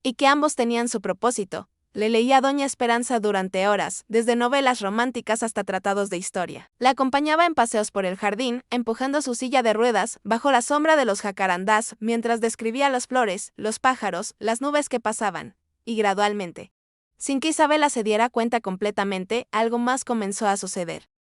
y que ambos tenían su propósito. Le leía a Doña Esperanza durante horas, desde novelas románticas hasta tratados de historia. La acompañaba en paseos por el jardín, empujando su silla de ruedas bajo la sombra de los jacarandás, mientras describía las flores, los pájaros, las nubes que pasaban. Y gradualmente, sin que Isabela se diera cuenta completamente, algo más comenzó a suceder.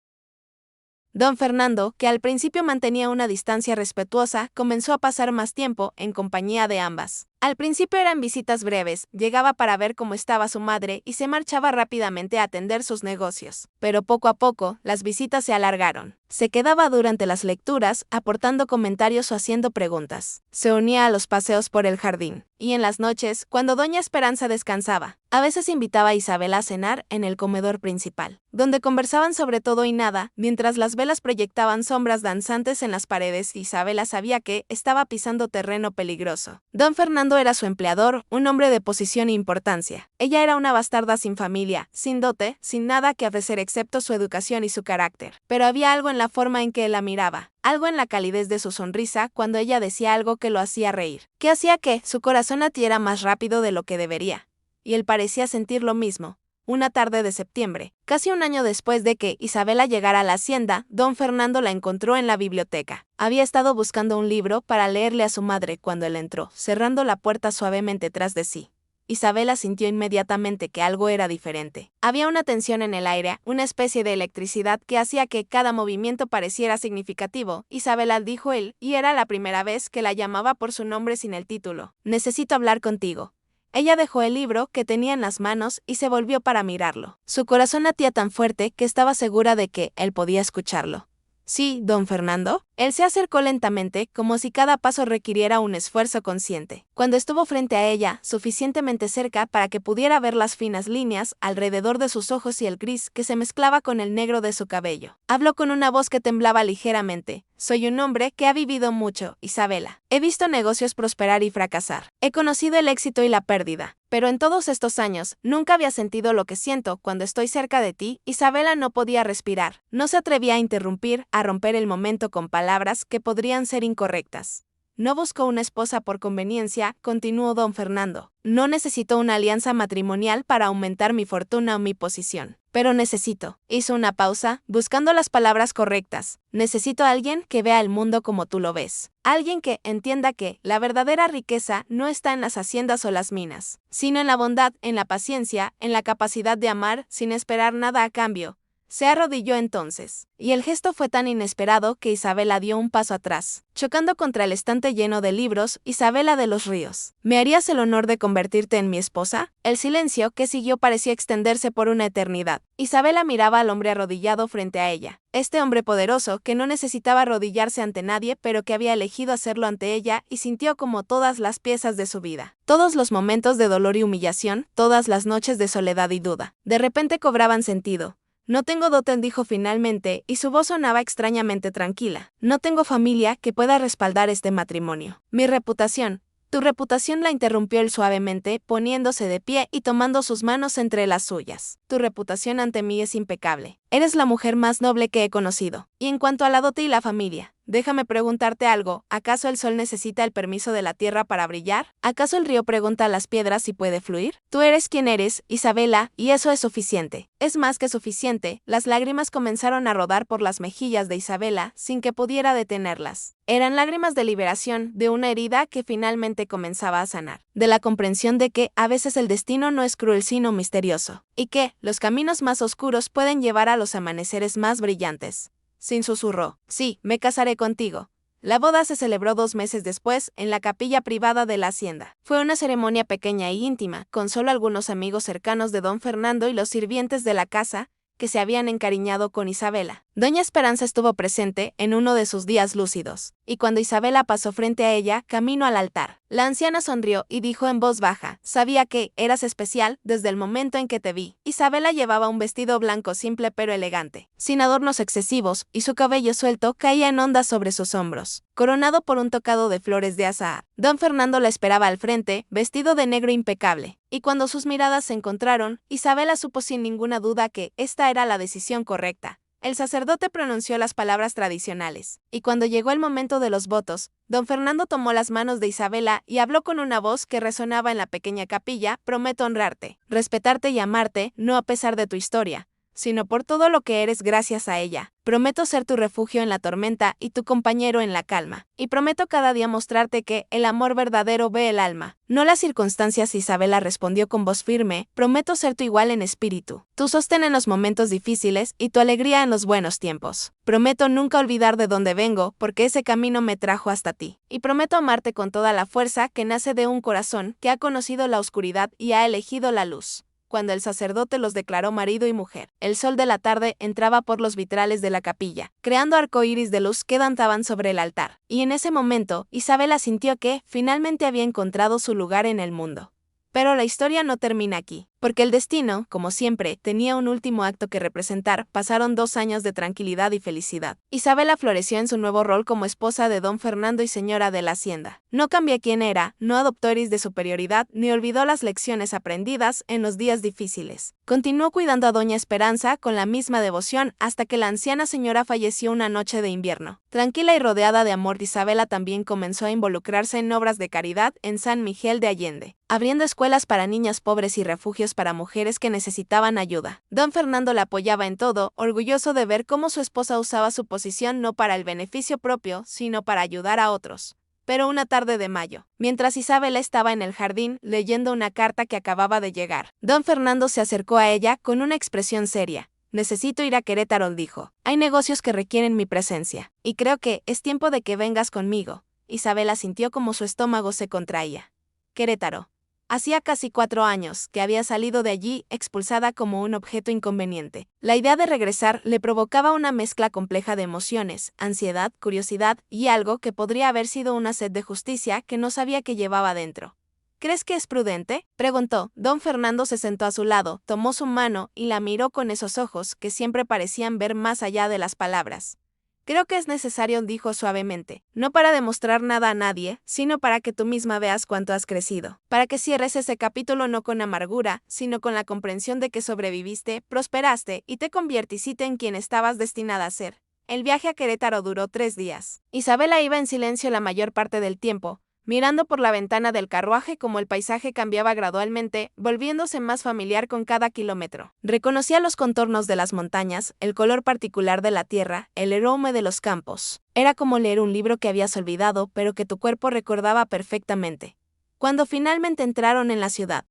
Don Fernando, que al principio mantenía una distancia respetuosa, comenzó a pasar más tiempo en compañía de ambas. Al principio eran visitas breves, llegaba para ver cómo estaba su madre y se marchaba rápidamente a atender sus negocios. Pero poco a poco, las visitas se alargaron. Se quedaba durante las lecturas, aportando comentarios o haciendo preguntas. Se unía a los paseos por el jardín. Y en las noches, cuando doña Esperanza descansaba, a veces invitaba a Isabela a cenar en el comedor principal, donde conversaban sobre todo y nada, mientras las velas proyectaban sombras danzantes en las paredes. Isabela sabía que estaba pisando terreno peligroso. Don Fernando era su empleador, un hombre de posición e importancia. Ella era una bastarda sin familia, sin dote, sin nada que ofrecer excepto su educación y su carácter. Pero había algo en la forma en que él la miraba, algo en la calidez de su sonrisa cuando ella decía algo que lo hacía reír, que hacía que su corazón latiera más rápido de lo que debería. Y él parecía sentir lo mismo. Una tarde de septiembre, casi un año después de que Isabela llegara a la hacienda, don Fernando la encontró en la biblioteca. Había estado buscando un libro para leerle a su madre cuando él entró, cerrando la puerta suavemente tras de sí. Isabela sintió inmediatamente que algo era diferente. Había una tensión en el aire, una especie de electricidad que hacía que cada movimiento pareciera significativo. Isabela, dijo él, y era la primera vez que la llamaba por su nombre sin el título. Necesito hablar contigo. Ella dejó el libro que tenía en las manos y se volvió para mirarlo. Su corazón latía tan fuerte que estaba segura de que él podía escucharlo. Sí, don Fernando. Él se acercó lentamente, como si cada paso requiriera un esfuerzo consciente. Cuando estuvo frente a ella, suficientemente cerca para que pudiera ver las finas líneas alrededor de sus ojos y el gris que se mezclaba con el negro de su cabello, habló con una voz que temblaba ligeramente. Soy un hombre que ha vivido mucho, Isabela. He visto negocios prosperar y fracasar. He conocido el éxito y la pérdida. Pero en todos estos años, nunca había sentido lo que siento cuando estoy cerca de ti. Isabela no podía respirar. No se atrevía a interrumpir, a romper el momento con palabras que podrían ser incorrectas. No buscó una esposa por conveniencia, continuó don Fernando. No necesito una alianza matrimonial para aumentar mi fortuna o mi posición. Pero necesito, hizo una pausa, buscando las palabras correctas. Necesito a alguien que vea el mundo como tú lo ves. Alguien que entienda que la verdadera riqueza no está en las haciendas o las minas, sino en la bondad, en la paciencia, en la capacidad de amar sin esperar nada a cambio. Se arrodilló entonces, y el gesto fue tan inesperado que Isabela dio un paso atrás, chocando contra el estante lleno de libros. Isabela de los Ríos, ¿me harías el honor de convertirte en mi esposa? El silencio que siguió parecía extenderse por una eternidad. Isabela miraba al hombre arrodillado frente a ella. Este hombre poderoso que no necesitaba arrodillarse ante nadie, pero que había elegido hacerlo ante ella, y sintió como todas las piezas de su vida, todos los momentos de dolor y humillación, todas las noches de soledad y duda, de repente cobraban sentido. No tengo dote, dijo finalmente, y su voz sonaba extrañamente tranquila. No tengo familia que pueda respaldar este matrimonio. Mi reputación. Tu reputación, la interrumpió él suavemente, poniéndose de pie y tomando sus manos entre las suyas. Tu reputación ante mí es impecable. Eres la mujer más noble que he conocido. Y en cuanto a la dote y la familia, déjame preguntarte algo. ¿Acaso el sol necesita el permiso de la tierra para brillar? ¿Acaso el río pregunta a las piedras si puede fluir? Tú eres quien eres, Isabela, y eso es suficiente. Es más que suficiente. Las lágrimas comenzaron a rodar por las mejillas de Isabela sin que pudiera detenerlas. Eran lágrimas de liberación de una herida que finalmente comenzaba a sanar, de la comprensión de que a veces el destino no es cruel sino misterioso, y que los caminos más oscuros pueden llevar a los amaneceres más brillantes. Sin susurró, sí, me casaré contigo. La boda se celebró 2 meses después, en la capilla privada de la hacienda. Fue una ceremonia pequeña e íntima, con solo algunos amigos cercanos de don Fernando y los sirvientes de la casa, que se habían encariñado con Isabela. Doña Esperanza estuvo presente en uno de sus días lúcidos, y cuando Isabela pasó frente a ella, camino al altar, la anciana sonrió y dijo en voz baja, sabía que eras especial desde el momento en que te vi. Isabela llevaba un vestido blanco simple pero elegante, sin adornos excesivos, y su cabello suelto caía en ondas sobre sus hombros, coronado por un tocado de flores de azahar. Don Fernando la esperaba al frente, vestido de negro impecable, y cuando sus miradas se encontraron, Isabela supo sin ninguna duda que esta era la decisión correcta. El sacerdote pronunció las palabras tradicionales, y cuando llegó el momento de los votos, don Fernando tomó las manos de Isabela y habló con una voz que resonaba en la pequeña capilla: prometo honrarte, respetarte y amarte, no a pesar de tu historia, sino por todo lo que eres gracias a ella. Prometo ser tu refugio en la tormenta y tu compañero en la calma. Y prometo cada día mostrarte que el amor verdadero ve el alma, no las circunstancias. Isabela respondió con voz firme, prometo ser tu igual en espíritu, tu sostén en los momentos difíciles y tu alegría en los buenos tiempos. Prometo nunca olvidar de dónde vengo, porque ese camino me trajo hasta ti. Y prometo amarte con toda la fuerza que nace de un corazón que ha conocido la oscuridad y ha elegido la luz. Cuando el sacerdote los declaró marido y mujer, el sol de la tarde entraba por los vitrales de la capilla, creando arcoíris de luz que danzaban sobre el altar. Y en ese momento, Isabela sintió que, finalmente, había encontrado su lugar en el mundo. Pero la historia no termina aquí, porque el destino, como siempre, tenía un último acto que representar. Pasaron 2 años de tranquilidad y felicidad. Isabela floreció en su nuevo rol como esposa de don Fernando y señora de la hacienda. No cambió quién era, no adoptó eris de superioridad, ni olvidó las lecciones aprendidas en los días difíciles. Continuó cuidando a doña Esperanza con la misma devoción hasta que la anciana señora falleció una noche de invierno. Tranquila y rodeada de amor, Isabela también comenzó a involucrarse en obras de caridad en San Miguel de Allende, abriendo escuelas para niñas pobres y refugios para mujeres que necesitaban ayuda. Don Fernando la apoyaba en todo, orgulloso de ver cómo su esposa usaba su posición no para el beneficio propio, sino para ayudar a otros. Pero una tarde de mayo, mientras Isabela estaba en el jardín leyendo una carta que acababa de llegar, don Fernando se acercó a ella con una expresión seria. Necesito ir a Querétaro, dijo. Hay negocios que requieren mi presencia, y creo que es tiempo de que vengas conmigo. Isabela sintió como su estómago se contraía. Querétaro. Hacía casi 4 años que había salido de allí expulsada como un objeto inconveniente. La idea de regresar le provocaba una mezcla compleja de emociones, ansiedad, curiosidad y algo que podría haber sido una sed de justicia que no sabía que llevaba dentro. ¿Crees que es prudente?, preguntó. Don Fernando se sentó a su lado, tomó su mano y la miró con esos ojos que siempre parecían ver más allá de las palabras. Creo que es necesario, dijo suavemente, no para demostrar nada a nadie, sino para que tú misma veas cuánto has crecido, para que cierres ese capítulo no con amargura, sino con la comprensión de que sobreviviste, prosperaste y te convertiste en quien estabas destinada a ser. El viaje a Querétaro duró 3 días. Isabela iba en silencio la mayor parte del tiempo, mirando por la ventana del carruaje como el paisaje cambiaba gradualmente, volviéndose más familiar con cada kilómetro. Reconocía los contornos de las montañas, el color particular de la tierra, el aroma de los campos. Era como leer un libro que habías olvidado, pero que tu cuerpo recordaba perfectamente. Cuando finalmente entraron en la ciudad,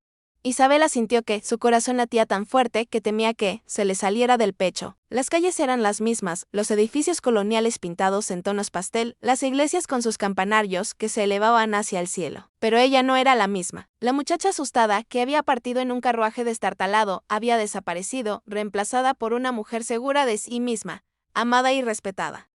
Isabela sintió que su corazón latía tan fuerte que temía que se le saliera del pecho. Las calles eran las mismas, los edificios coloniales pintados en tonos pastel, las iglesias con sus campanarios que se elevaban hacia el cielo. Pero ella no era la misma. La muchacha asustada, que había partido en un carruaje destartalado, había desaparecido, reemplazada por una mujer segura de sí misma, amada y respetada.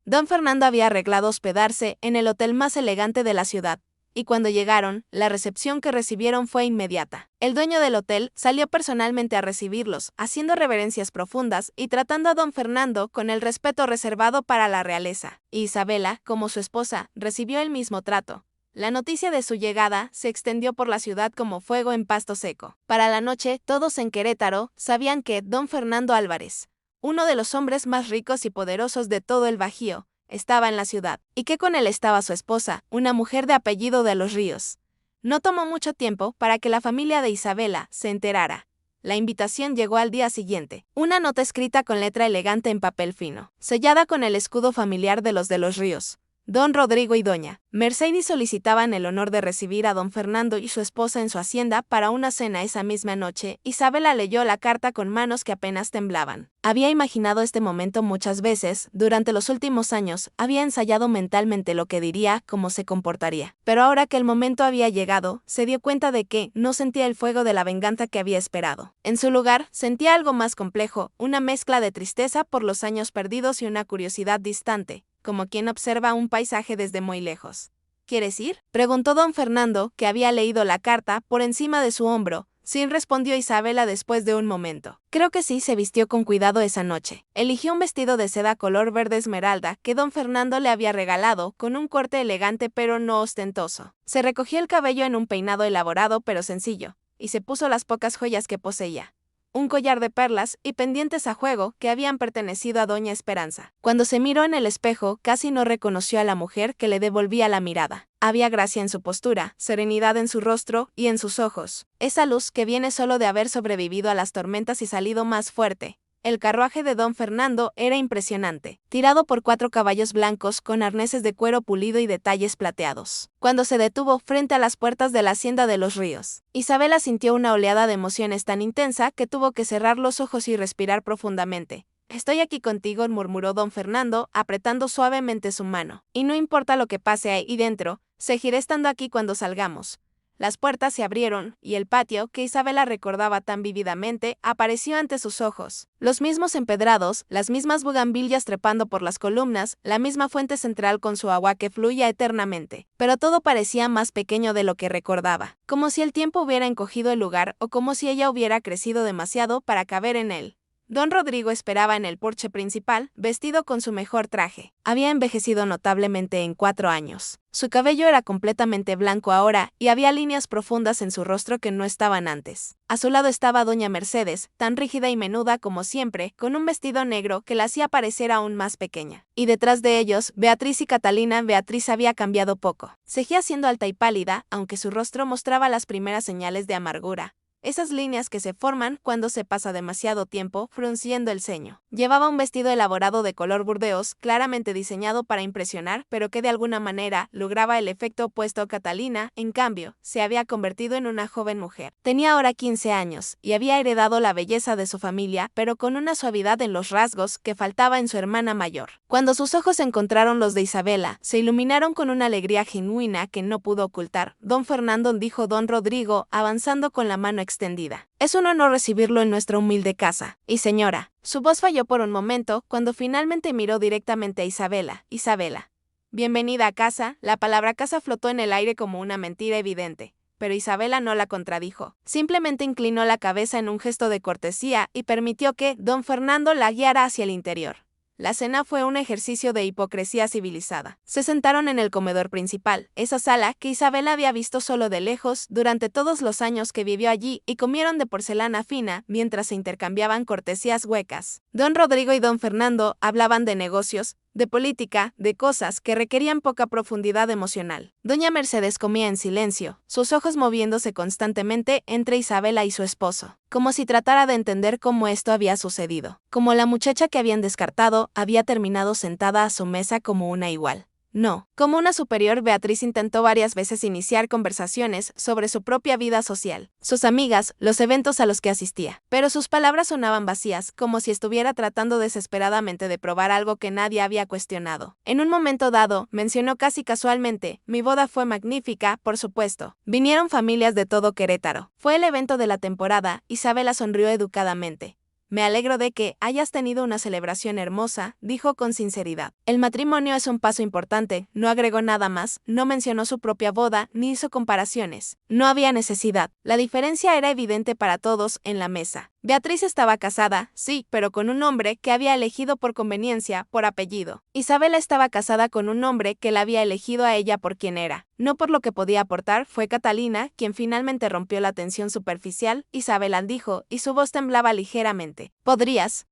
Don Fernando había arreglado hospedarse en el hotel más elegante de la ciudad. Y cuando llegaron, la recepción que recibieron fue inmediata. El dueño del hotel salió personalmente a recibirlos, haciendo reverencias profundas y tratando a don Fernando con el respeto reservado para la realeza. Y Isabela, como su esposa, recibió el mismo trato. La noticia de su llegada se extendió por la ciudad como fuego en pasto seco. Para la noche, todos en Querétaro sabían que don Fernando Álvarez, uno de los hombres más ricos y poderosos de todo el Bajío, estaba en la ciudad, y que con él estaba su esposa, una mujer de apellido de los Ríos. No tomó mucho tiempo para que la familia de Isabela se enterara. La invitación llegó al día siguiente, una nota escrita con letra elegante en papel fino, sellada con el escudo familiar de los Ríos. Don Rodrigo y doña Mercedes solicitaban el honor de recibir a don Fernando y su esposa en su hacienda para una cena esa misma noche. Isabela leyó la carta con manos que apenas temblaban. Había imaginado este momento muchas veces, durante los últimos años, había ensayado mentalmente lo que diría, cómo se comportaría. Pero ahora que el momento había llegado, se dio cuenta de que no sentía el fuego de la venganza que había esperado. En su lugar, sentía algo más complejo, una mezcla de tristeza por los años perdidos y una curiosidad distante, como quien observa un paisaje desde muy lejos. ¿Quieres ir?, preguntó don Fernando, que había leído la carta por encima de su hombro. Sí, respondió Isabela después de un momento. Creo que sí. Se vistió con cuidado esa noche. Eligió un vestido de seda color verde esmeralda que don Fernando le había regalado, con un corte elegante pero no ostentoso. Se recogió el cabello en un peinado elaborado pero sencillo, y se puso las pocas joyas que poseía. un collar de perlas y pendientes a juego que habían pertenecido a doña Esperanza. Cuando se miró en el espejo, casi no reconoció a la mujer que le devolvía la mirada. Había gracia en su postura, serenidad en su rostro y en sus ojos. Esa luz que viene solo de haber sobrevivido a las tormentas y salido más fuerte. El carruaje de don Fernando era impresionante, tirado por 4 caballos blancos con arneses de cuero pulido y detalles plateados. Cuando se detuvo frente a las puertas de la hacienda de los Ríos, Isabela sintió una oleada de emociones tan intensa que tuvo que cerrar los ojos y respirar profundamente. «Estoy aquí contigo», murmuró don Fernando, apretando suavemente su mano. «Y no importa lo que pase ahí dentro, seguiré estando aquí cuando salgamos». Las puertas se abrieron, y el patio, que Isabela recordaba tan vívidamente, apareció ante sus ojos. Los mismos empedrados, las mismas bugambillas trepando por las columnas, la misma fuente central con su agua que fluía eternamente. Pero todo parecía más pequeño de lo que recordaba, como si el tiempo hubiera encogido el lugar o como si ella hubiera crecido demasiado para caber en él. Don Rodrigo esperaba en el porche principal, vestido con su mejor traje. Había envejecido notablemente en 4 años. Su cabello era completamente blanco ahora y había líneas profundas en su rostro que no estaban antes. A su lado estaba doña Mercedes, tan rígida y menuda como siempre, con un vestido negro que la hacía parecer aún más pequeña. Y detrás de ellos, Beatriz y Catalina. Beatriz había cambiado poco. Seguía siendo alta y pálida, aunque su rostro mostraba las primeras señales de amargura. Esas líneas que se forman cuando se pasa demasiado tiempo frunciendo el ceño. Llevaba un vestido elaborado de color burdeos, claramente diseñado para impresionar, pero que de alguna manera lograba el efecto opuesto. Catalina, en cambio, se había convertido en una joven mujer. Tenía ahora 15 años, y había heredado la belleza de su familia, pero con una suavidad en los rasgos que faltaba en su hermana mayor. Cuando sus ojos encontraron los de Isabela, se iluminaron con una alegría genuina que no pudo ocultar. «Don Fernando», dijo don Rodrigo, avanzando con la mano extendida. «Es un honor recibirlo en nuestra humilde casa. Y señora». Su voz falló por un momento cuando finalmente miró directamente a Isabela. «Isabela. Bienvenida a casa». La palabra casa flotó en el aire como una mentira evidente. Pero Isabela no la contradijo. Simplemente inclinó la cabeza en un gesto de cortesía y permitió que don Fernando la guiara hacia el interior. La cena fue un ejercicio de hipocresía civilizada. Se sentaron en el comedor principal, esa sala que Isabela había visto solo de lejos durante todos los años que vivió allí, y comieron de porcelana fina mientras se intercambiaban cortesías huecas. Don Rodrigo y don Fernando hablaban de negocios, de política, de cosas que requerían poca profundidad emocional. Doña Mercedes comía en silencio, sus ojos moviéndose constantemente entre Isabela y su esposo, como si tratara de entender cómo esto había sucedido. Como la muchacha que habían descartado había terminado sentada a su mesa como una igual. No, como una superior. Beatriz intentó varias veces iniciar conversaciones sobre su propia vida social, sus amigas, los eventos a los que asistía, pero sus palabras sonaban vacías, como si estuviera tratando desesperadamente de probar algo que nadie había cuestionado. En un momento dado, mencionó casi casualmente: «Mi boda fue magnífica, por supuesto. Vinieron familias de todo Querétaro. Fue el evento de la temporada». Isabela sonrió educadamente. «Me alegro de que hayas tenido una celebración hermosa», dijo con sinceridad. «El matrimonio es un paso importante», no agregó nada más, no mencionó su propia boda ni hizo comparaciones. No había necesidad. La diferencia era evidente para todos en la mesa. Beatriz estaba casada, sí, pero con un hombre que había elegido por conveniencia, por apellido. Isabela estaba casada con un hombre que la había elegido a ella por quien era, no por lo que podía aportar. Fue Catalina quien finalmente rompió la tensión superficial. «Isabela», dijo, y su voz temblaba ligeramente. ¿Podrías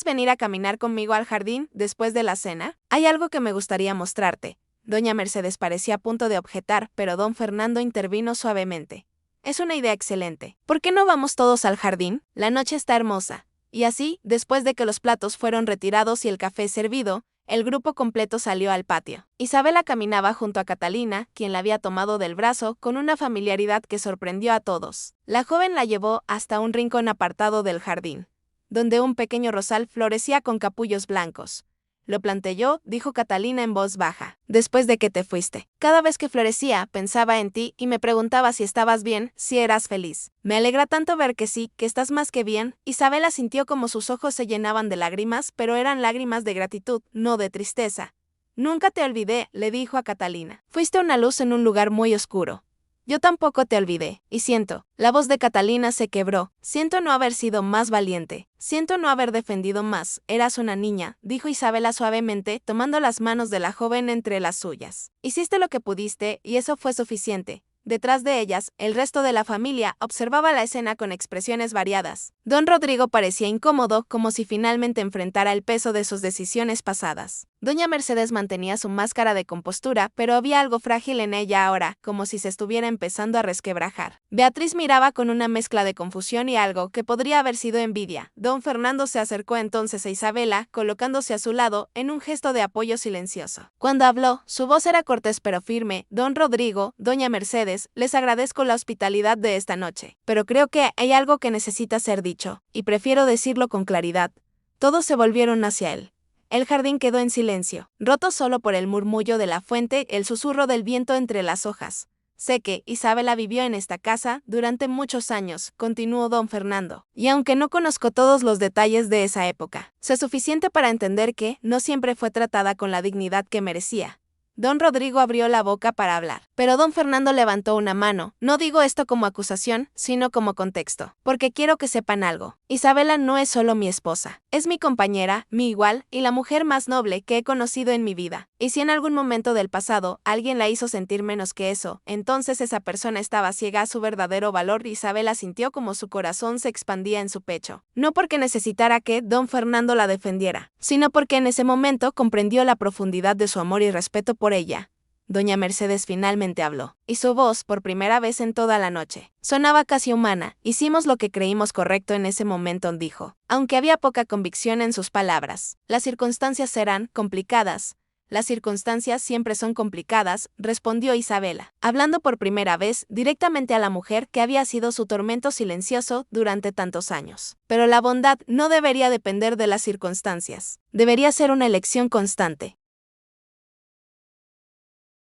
venir a caminar conmigo al jardín después de la cena? Hay algo que me gustaría mostrarte». Doña Mercedes parecía a punto de objetar, pero don Fernando intervino suavemente. «Es una idea excelente. ¿Por qué no vamos todos al jardín? La noche está hermosa». Y así, después de que los platos fueron retirados y el café servido, el grupo completo salió al patio. Isabela caminaba junto a Catalina, quien la había tomado del brazo con una familiaridad que sorprendió a todos. La joven la llevó hasta un rincón apartado del jardín, donde un pequeño rosal florecía con capullos blancos. «Lo planté yo», dijo Catalina en voz baja, «después de que te fuiste. Cada vez que florecía, pensaba en ti y me preguntaba si estabas bien, si eras feliz. Me alegra tanto ver que sí, que estás más que bien». Isabela sintió como sus ojos se llenaban de lágrimas, pero eran lágrimas de gratitud, no de tristeza. «Nunca te olvidé», le dijo a Catalina. «Fuiste una luz en un lugar muy oscuro. Yo tampoco te olvidé, y siento». La voz de Catalina se quebró. «Siento no haber sido más valiente. Siento no haber defendido más. Eras una niña», dijo Isabela suavemente, tomando las manos de la joven entre las suyas. «Hiciste lo que pudiste, y eso fue suficiente. Detrás de ellas, el resto de la familia observaba la escena con expresiones variadas. Don Rodrigo parecía incómodo, como si finalmente enfrentara el peso de sus decisiones pasadas. Doña Mercedes mantenía su máscara de compostura, pero había algo frágil en ella ahora, como si se estuviera empezando a resquebrajar. Beatriz miraba con una mezcla de confusión y algo que podría haber sido envidia. Don Fernando se acercó entonces a Isabela, colocándose a su lado, en un gesto de apoyo silencioso. Cuando habló, su voz era cortés pero firme. Don Rodrigo, Doña Mercedes, les agradezco la hospitalidad de esta noche, pero creo que hay algo que necesita ser dicho, y prefiero decirlo con claridad. Todos se volvieron hacia él. El jardín quedó en silencio, roto solo por el murmullo de la fuente, el susurro del viento entre las hojas. Sé que Isabela vivió en esta casa durante muchos años, continuó don Fernando, y aunque no conozco todos los detalles de esa época, sé suficiente para entender que no siempre fue tratada con la dignidad que merecía. Don Rodrigo abrió la boca para hablar, pero don Fernando levantó una mano. No digo esto como acusación, sino como contexto, porque quiero que sepan algo. Isabela no es solo mi esposa, es mi compañera, mi igual, y la mujer más noble que he conocido en mi vida. Y si en algún momento del pasado alguien la hizo sentir menos que eso, entonces esa persona estaba ciega a su verdadero valor. Isabela sintió como su corazón se expandía en su pecho. No porque necesitara que don Fernando la defendiera, sino porque en ese momento comprendió la profundidad de su amor y respeto por ella. Doña Mercedes finalmente habló, y su voz, por primera vez en toda la noche, sonaba casi humana. Hicimos lo que creímos correcto en ese momento, dijo, aunque había poca convicción en sus palabras. Las circunstancias serán complicadas. Las circunstancias siempre son complicadas, respondió Isabela, hablando por primera vez directamente a la mujer que había sido su tormento silencioso durante tantos años. Pero la bondad no debería depender de las circunstancias. Debería ser una elección constante.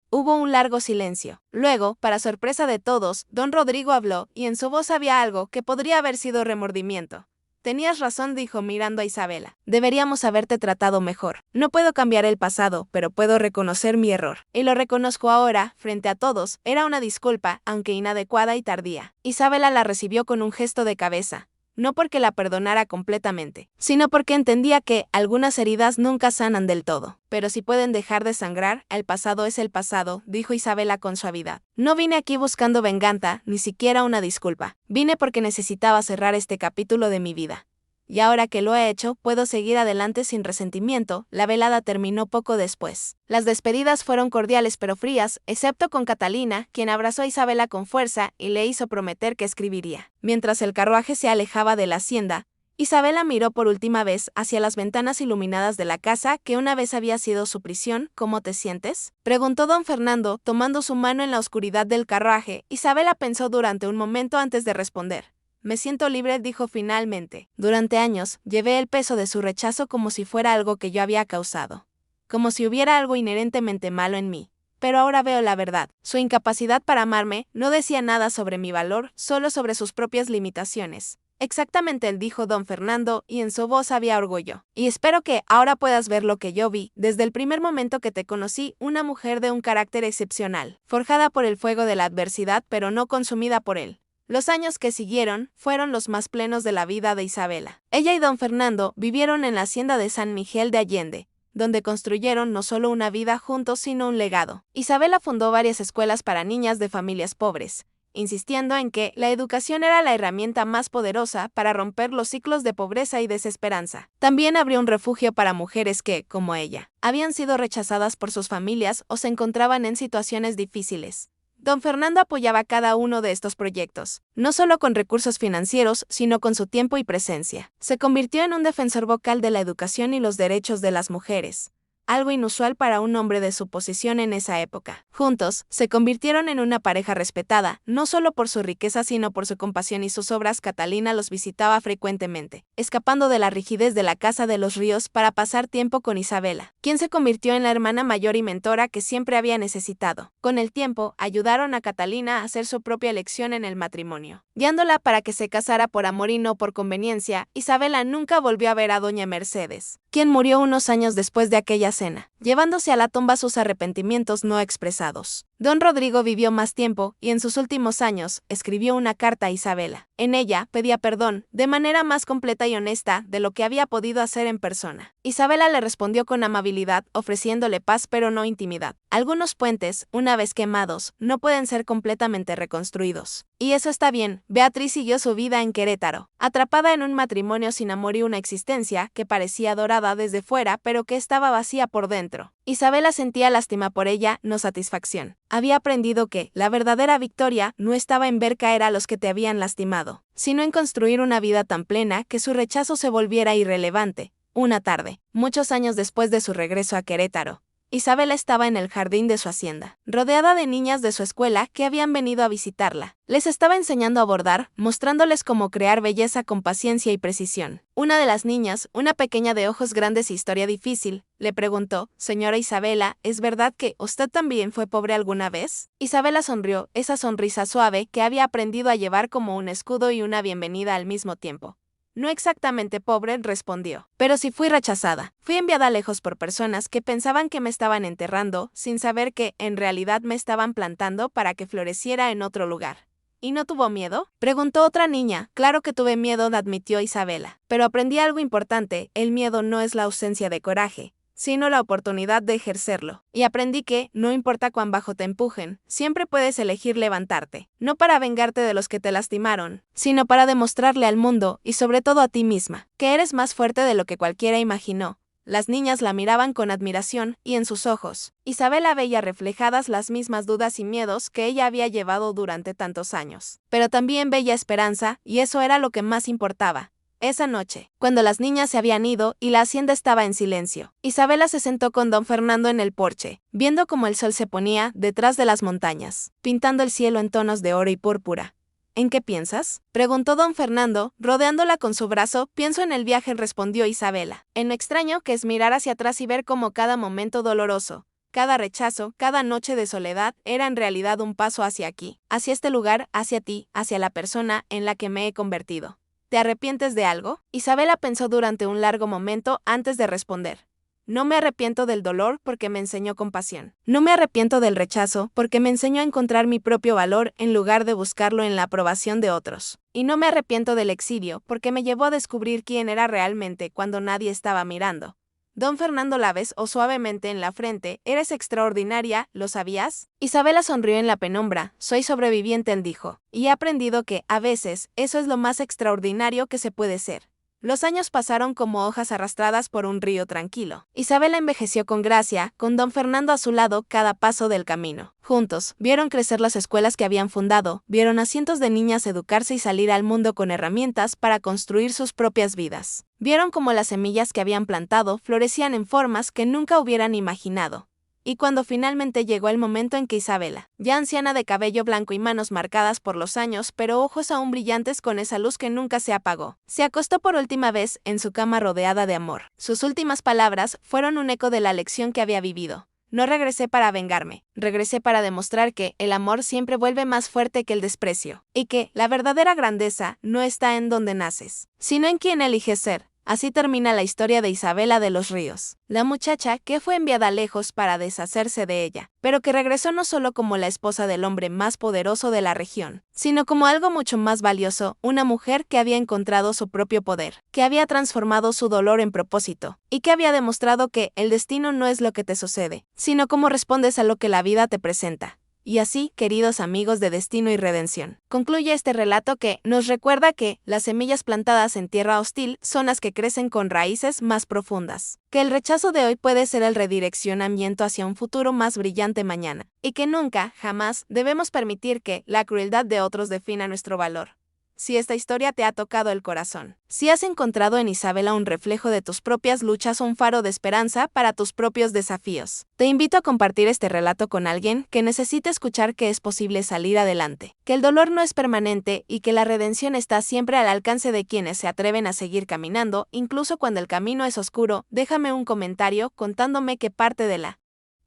Hubo un largo silencio. Luego, para sorpresa de todos, don Rodrigo habló, y en su voz había algo que podría haber sido remordimiento. Tenías razón, dijo mirando a Isabela. Deberíamos haberte tratado mejor. No puedo cambiar el pasado, pero puedo reconocer mi error. Y lo reconozco ahora, frente a todos. Era una disculpa, aunque inadecuada y tardía. Isabela la recibió con un gesto de cabeza. No porque la perdonara completamente, sino porque entendía que algunas heridas nunca sanan del todo. Pero si pueden dejar de sangrar, el pasado es el pasado, dijo Isabela con suavidad. No vine aquí buscando venganza, ni siquiera una disculpa. Vine porque necesitaba cerrar este capítulo de mi vida. Y ahora que lo he hecho, puedo seguir adelante sin resentimiento. La velada terminó poco después. Las despedidas fueron cordiales pero frías, excepto con Catalina, quien abrazó a Isabela con fuerza y le hizo prometer que escribiría. Mientras el carruaje se alejaba de la hacienda, Isabela miró por última vez hacia las ventanas iluminadas de la casa que una vez había sido su prisión. ¿Cómo te sientes?, preguntó don Fernando, tomando su mano en la oscuridad del carruaje. Isabela pensó durante un momento antes de responder. Me siento libre, dijo finalmente. Durante años, llevé el peso de su rechazo como si fuera algo que yo había causado. Como si hubiera algo inherentemente malo en mí. Pero ahora veo la verdad. Su incapacidad para amarme no decía nada sobre mi valor, solo sobre sus propias limitaciones. Exactamente, dijo don Fernando, y en su voz había orgullo. Y espero que ahora puedas ver lo que yo vi, desde el primer momento que te conocí, una mujer de un carácter excepcional, forjada por el fuego de la adversidad pero no consumida por él. Los años que siguieron fueron los más plenos de la vida de Isabela. Ella y don Fernando vivieron en la hacienda de San Miguel de Allende, donde construyeron no solo una vida juntos sino un legado. Isabela fundó varias escuelas para niñas de familias pobres, insistiendo en que la educación era la herramienta más poderosa para romper los ciclos de pobreza y desesperanza. También abrió un refugio para mujeres que, como ella, habían sido rechazadas por sus familias o se encontraban en situaciones difíciles. Don Fernando apoyaba cada uno de estos proyectos, no solo con recursos financieros, sino con su tiempo y presencia. Se convirtió en un defensor vocal de la educación y los derechos de las mujeres, algo inusual para un hombre de su posición en esa época. Juntos, se convirtieron en una pareja respetada, no solo por su riqueza sino por su compasión y sus obras. Catalina los visitaba frecuentemente, escapando de la rigidez de la casa de los Ríos para pasar tiempo con Isabela, quien se convirtió en la hermana mayor y mentora que siempre había necesitado. Con el tiempo, ayudaron a Catalina a hacer su propia elección en el matrimonio, guiándola para que se casara por amor y no por conveniencia. Isabela nunca volvió a ver a doña Mercedes, quien murió unos años después de aquella cena. llevándose a la tumba sus arrepentimientos no expresados. Don Rodrigo vivió más tiempo y en sus últimos años escribió una carta a Isabela. En ella pedía perdón, de manera más completa y honesta de lo que había podido hacer en persona. Isabela le respondió con amabilidad, ofreciéndole paz pero no intimidad. Algunos puentes, una vez quemados, no pueden ser completamente reconstruidos. Y eso está bien. Beatriz siguió su vida en Querétaro, atrapada en un matrimonio sin amor y una existencia que parecía dorada desde fuera pero que estaba vacía por dentro. Isabela sentía lástima por ella, no satisfacción. Había aprendido que la verdadera victoria no estaba en ver caer a los que te habían lastimado, sino en construir una vida tan plena que su rechazo se volviera irrelevante. Una tarde, muchos años después de su regreso a Querétaro, Isabela estaba en el jardín de su hacienda, rodeada de niñas de su escuela que habían venido a visitarla. Les estaba enseñando a bordar, mostrándoles cómo crear belleza con paciencia y precisión. Una de las niñas, una pequeña de ojos grandes y historia difícil, le preguntó: «Señora Isabela, ¿es verdad que usted también fue pobre alguna vez?». Isabela sonrió, esa sonrisa suave que había aprendido a llevar como un escudo y una bienvenida al mismo tiempo. «No exactamente pobre», respondió, «pero sí fui rechazada. Fui enviada lejos por personas que pensaban que me estaban enterrando, sin saber que, en realidad, me estaban plantando para que floreciera en otro lugar». «¿Y no tuvo miedo?», preguntó otra niña. «Claro que tuve miedo», admitió Isabela. «Pero aprendí algo importante: el miedo no es la ausencia de coraje, sino la oportunidad de ejercerlo. Y aprendí que, no importa cuán bajo te empujen, siempre puedes elegir levantarte, no para vengarte de los que te lastimaron, sino para demostrarle al mundo, y sobre todo a ti misma, que eres más fuerte de lo que cualquiera imaginó». Las niñas la miraban con admiración, y en sus ojos, Isabela veía reflejadas las mismas dudas y miedos que ella había llevado durante tantos años. Pero también veía esperanza, y eso era lo que más importaba. Esa noche, cuando las niñas se habían ido y la hacienda estaba en silencio, Isabela se sentó con don Fernando en el porche, viendo cómo el sol se ponía detrás de las montañas, pintando el cielo en tonos de oro y púrpura. «¿En qué piensas?», preguntó don Fernando, rodeándola con su brazo. «Pienso en el viaje», respondió Isabela. «En lo extraño que es mirar hacia atrás y ver cómo cada momento doloroso, cada rechazo, cada noche de soledad era en realidad un paso hacia aquí, hacia este lugar, hacia ti, hacia la persona en la que me he convertido». «¿Te arrepientes de algo?». Isabela pensó durante un largo momento antes de responder. «No me arrepiento del dolor porque me enseñó compasión. No me arrepiento del rechazo porque me enseñó a encontrar mi propio valor en lugar de buscarlo en la aprobación de otros. Y no me arrepiento del exilio porque me llevó a descubrir quién era realmente cuando nadie estaba mirando». Don Fernando la besó suavemente en la frente. «Eres extraordinaria, ¿lo sabías?». Isabela sonrió en la penumbra. «Soy sobreviviente», dijo, «y he aprendido que, a veces, eso es lo más extraordinario que se puede ser». Los años pasaron como hojas arrastradas por un río tranquilo. Isabela envejeció con gracia, con don Fernando a su lado cada paso del camino. Juntos, vieron crecer las escuelas que habían fundado, vieron a cientos de niñas educarse y salir al mundo con herramientas para construir sus propias vidas. Vieron cómo las semillas que habían plantado florecían en formas que nunca hubieran imaginado. Y cuando finalmente llegó el momento en que Isabela, ya anciana de cabello blanco y manos marcadas por los años pero ojos aún brillantes con esa luz que nunca se apagó, se acostó por última vez en su cama rodeada de amor, sus últimas palabras fueron un eco de la lección que había vivido. «No regresé para vengarme, regresé para demostrar que el amor siempre vuelve más fuerte que el desprecio, y que la verdadera grandeza no está en donde naces, sino en quien eliges ser». Así termina la historia de Isabela de los Ríos, la muchacha que fue enviada lejos para deshacerse de ella, pero que regresó no solo como la esposa del hombre más poderoso de la región, sino como algo mucho más valioso, una mujer que había encontrado su propio poder, que había transformado su dolor en propósito, y que había demostrado que el destino no es lo que te sucede, sino cómo respondes a lo que la vida te presenta. Y así, queridos amigos de Destino y Redención, concluye este relato que nos recuerda que las semillas plantadas en tierra hostil son las que crecen con raíces más profundas, que el rechazo de hoy puede ser el redireccionamiento hacia un futuro más brillante mañana, y que nunca, jamás, debemos permitir que la crueldad de otros defina nuestro valor. Si esta historia te ha tocado el corazón, si has encontrado en Isabela un reflejo de tus propias luchas o un faro de esperanza para tus propios desafíos, te invito a compartir este relato con alguien que necesite escuchar que es posible salir adelante, que el dolor no es permanente y que la redención está siempre al alcance de quienes se atreven a seguir caminando, incluso cuando el camino es oscuro. Déjame un comentario contándome qué parte de la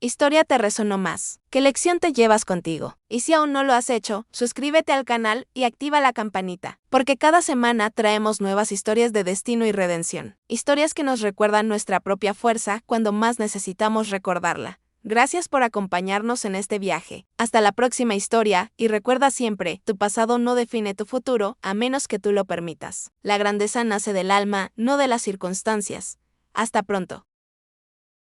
historia te resonó más? ¿Qué lección te llevas contigo? Y si aún no lo has hecho, suscríbete al canal y activa la campanita, porque cada semana traemos nuevas historias de destino y redención. Historias que nos recuerdan nuestra propia fuerza cuando más necesitamos recordarla. Gracias por acompañarnos en este viaje. Hasta la próxima historia, y recuerda siempre, tu pasado no define tu futuro, a menos que tú lo permitas. La grandeza nace del alma, no de las circunstancias. Hasta pronto.